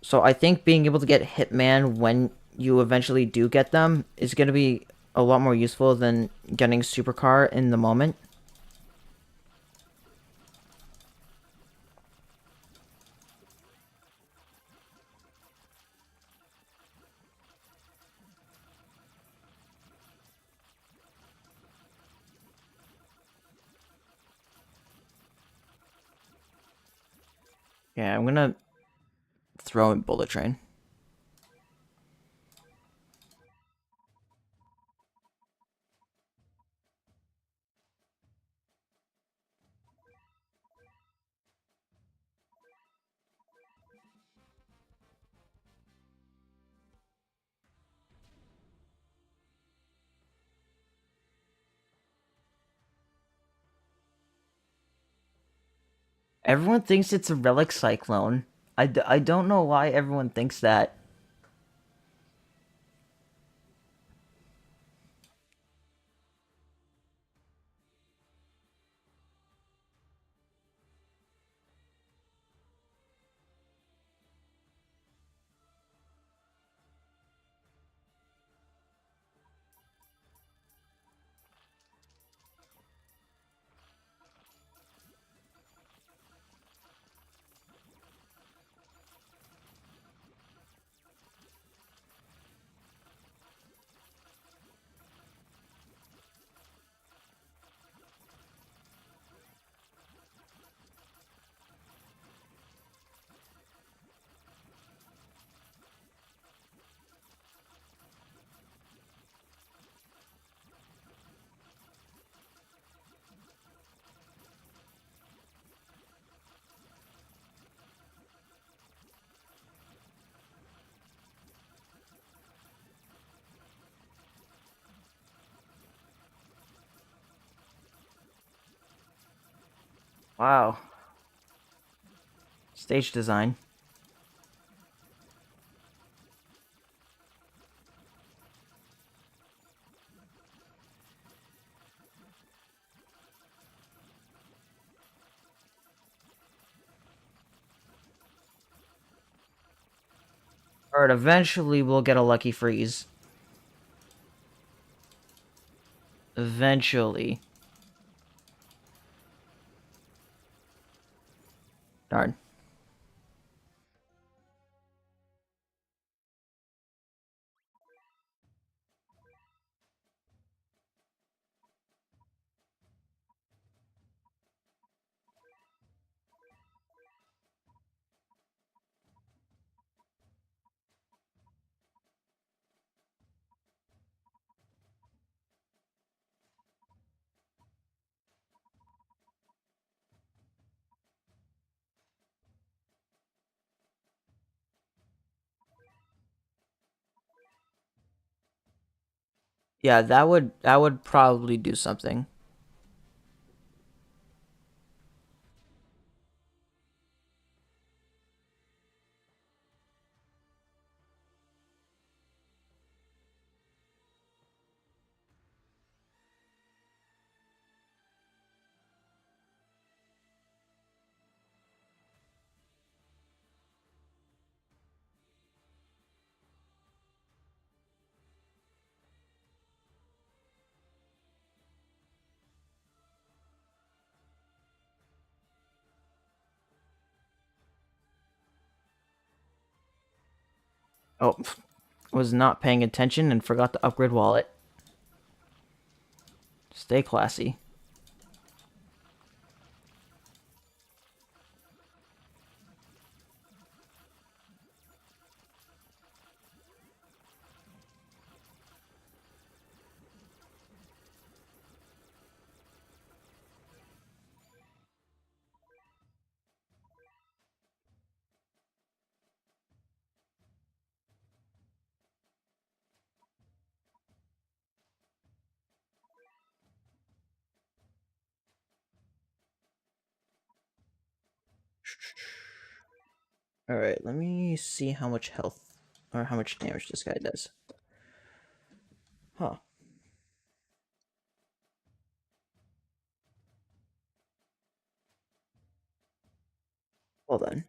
So I think being able to get Hitman when you eventually do get them is gonna be a lot more useful than getting Supercar in the moment. Yeah, I'm gonna throw in Bullet Train. Everyone thinks it's a Relic Cyclone. I don't know why everyone thinks that. Wow. Stage design. Alright, eventually we'll get a lucky freeze. Eventually. Darn. Yeah, that would probably do something. Oh, was not paying attention and forgot to upgrade wallet. Stay classy. Alright, let me see how much health or how much damage this guy does. Huh. Well then.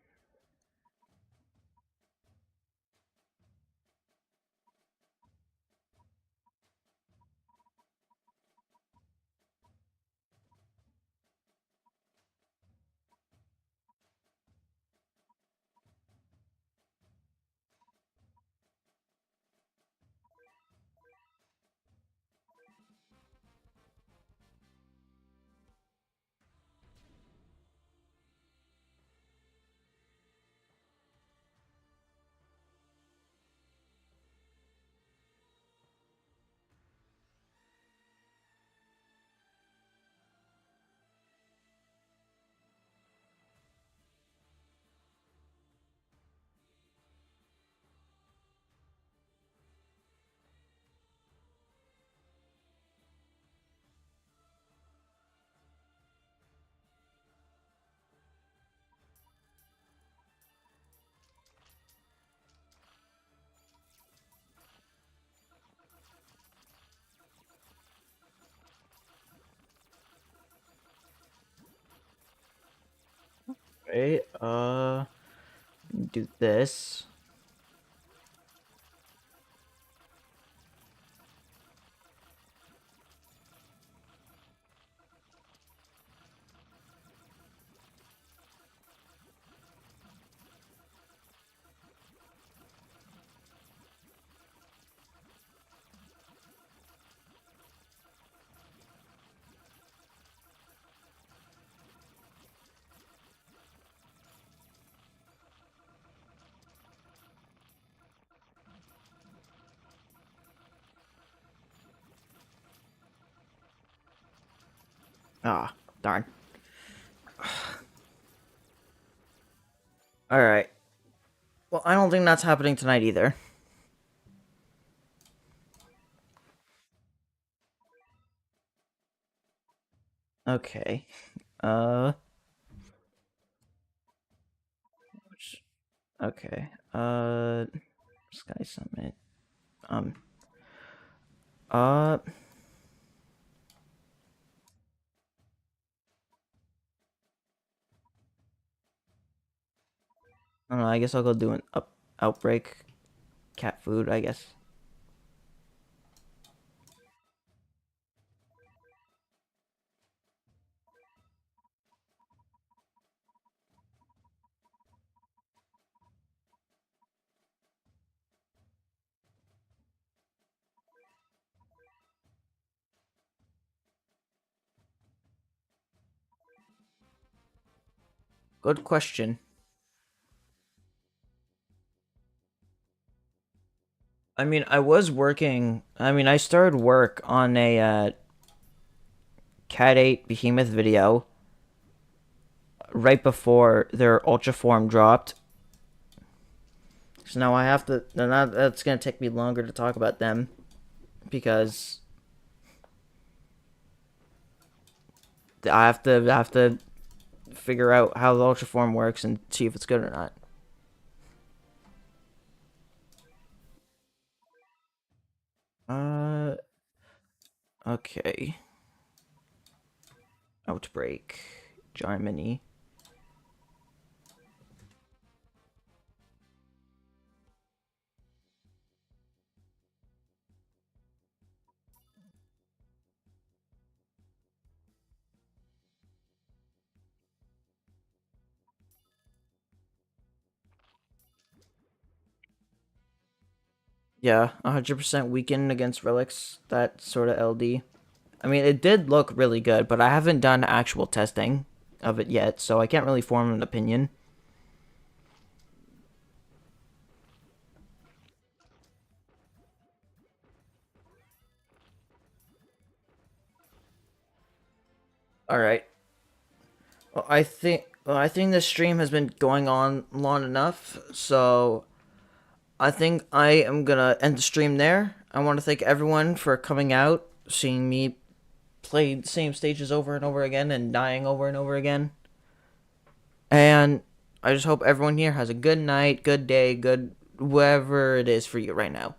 Right, do this. Ah, darn. Alright. Well, I don't think that's happening tonight either. Okay. Uh, Okay. Sky Summit. Um. Uh. I don't know. I guess I'll go do an outbreak. Cat food. I guess. Good question. I mean, I was working. I mean, I started work on a Cat 8 Behemoth video right before their Ultra Form dropped. So now I have to. Now that's gonna take me longer to talk about them because I have to figure out how the Ultra Form works and see if it's good or not. Uh, okay. Outbreak, Germany. Yeah, 100% weakened against relics. That sort of LD. I mean, it did look really good, but I haven't done actual testing of it yet, so I can't really form an opinion. All right. Well, I think this stream has been going on long enough, so I think I am gonna end the stream there. I want to thank everyone for coming out, seeing me play the same stages over and over again and dying over and over again. And I just hope everyone here has a good night, good day, good whatever it is for you right now.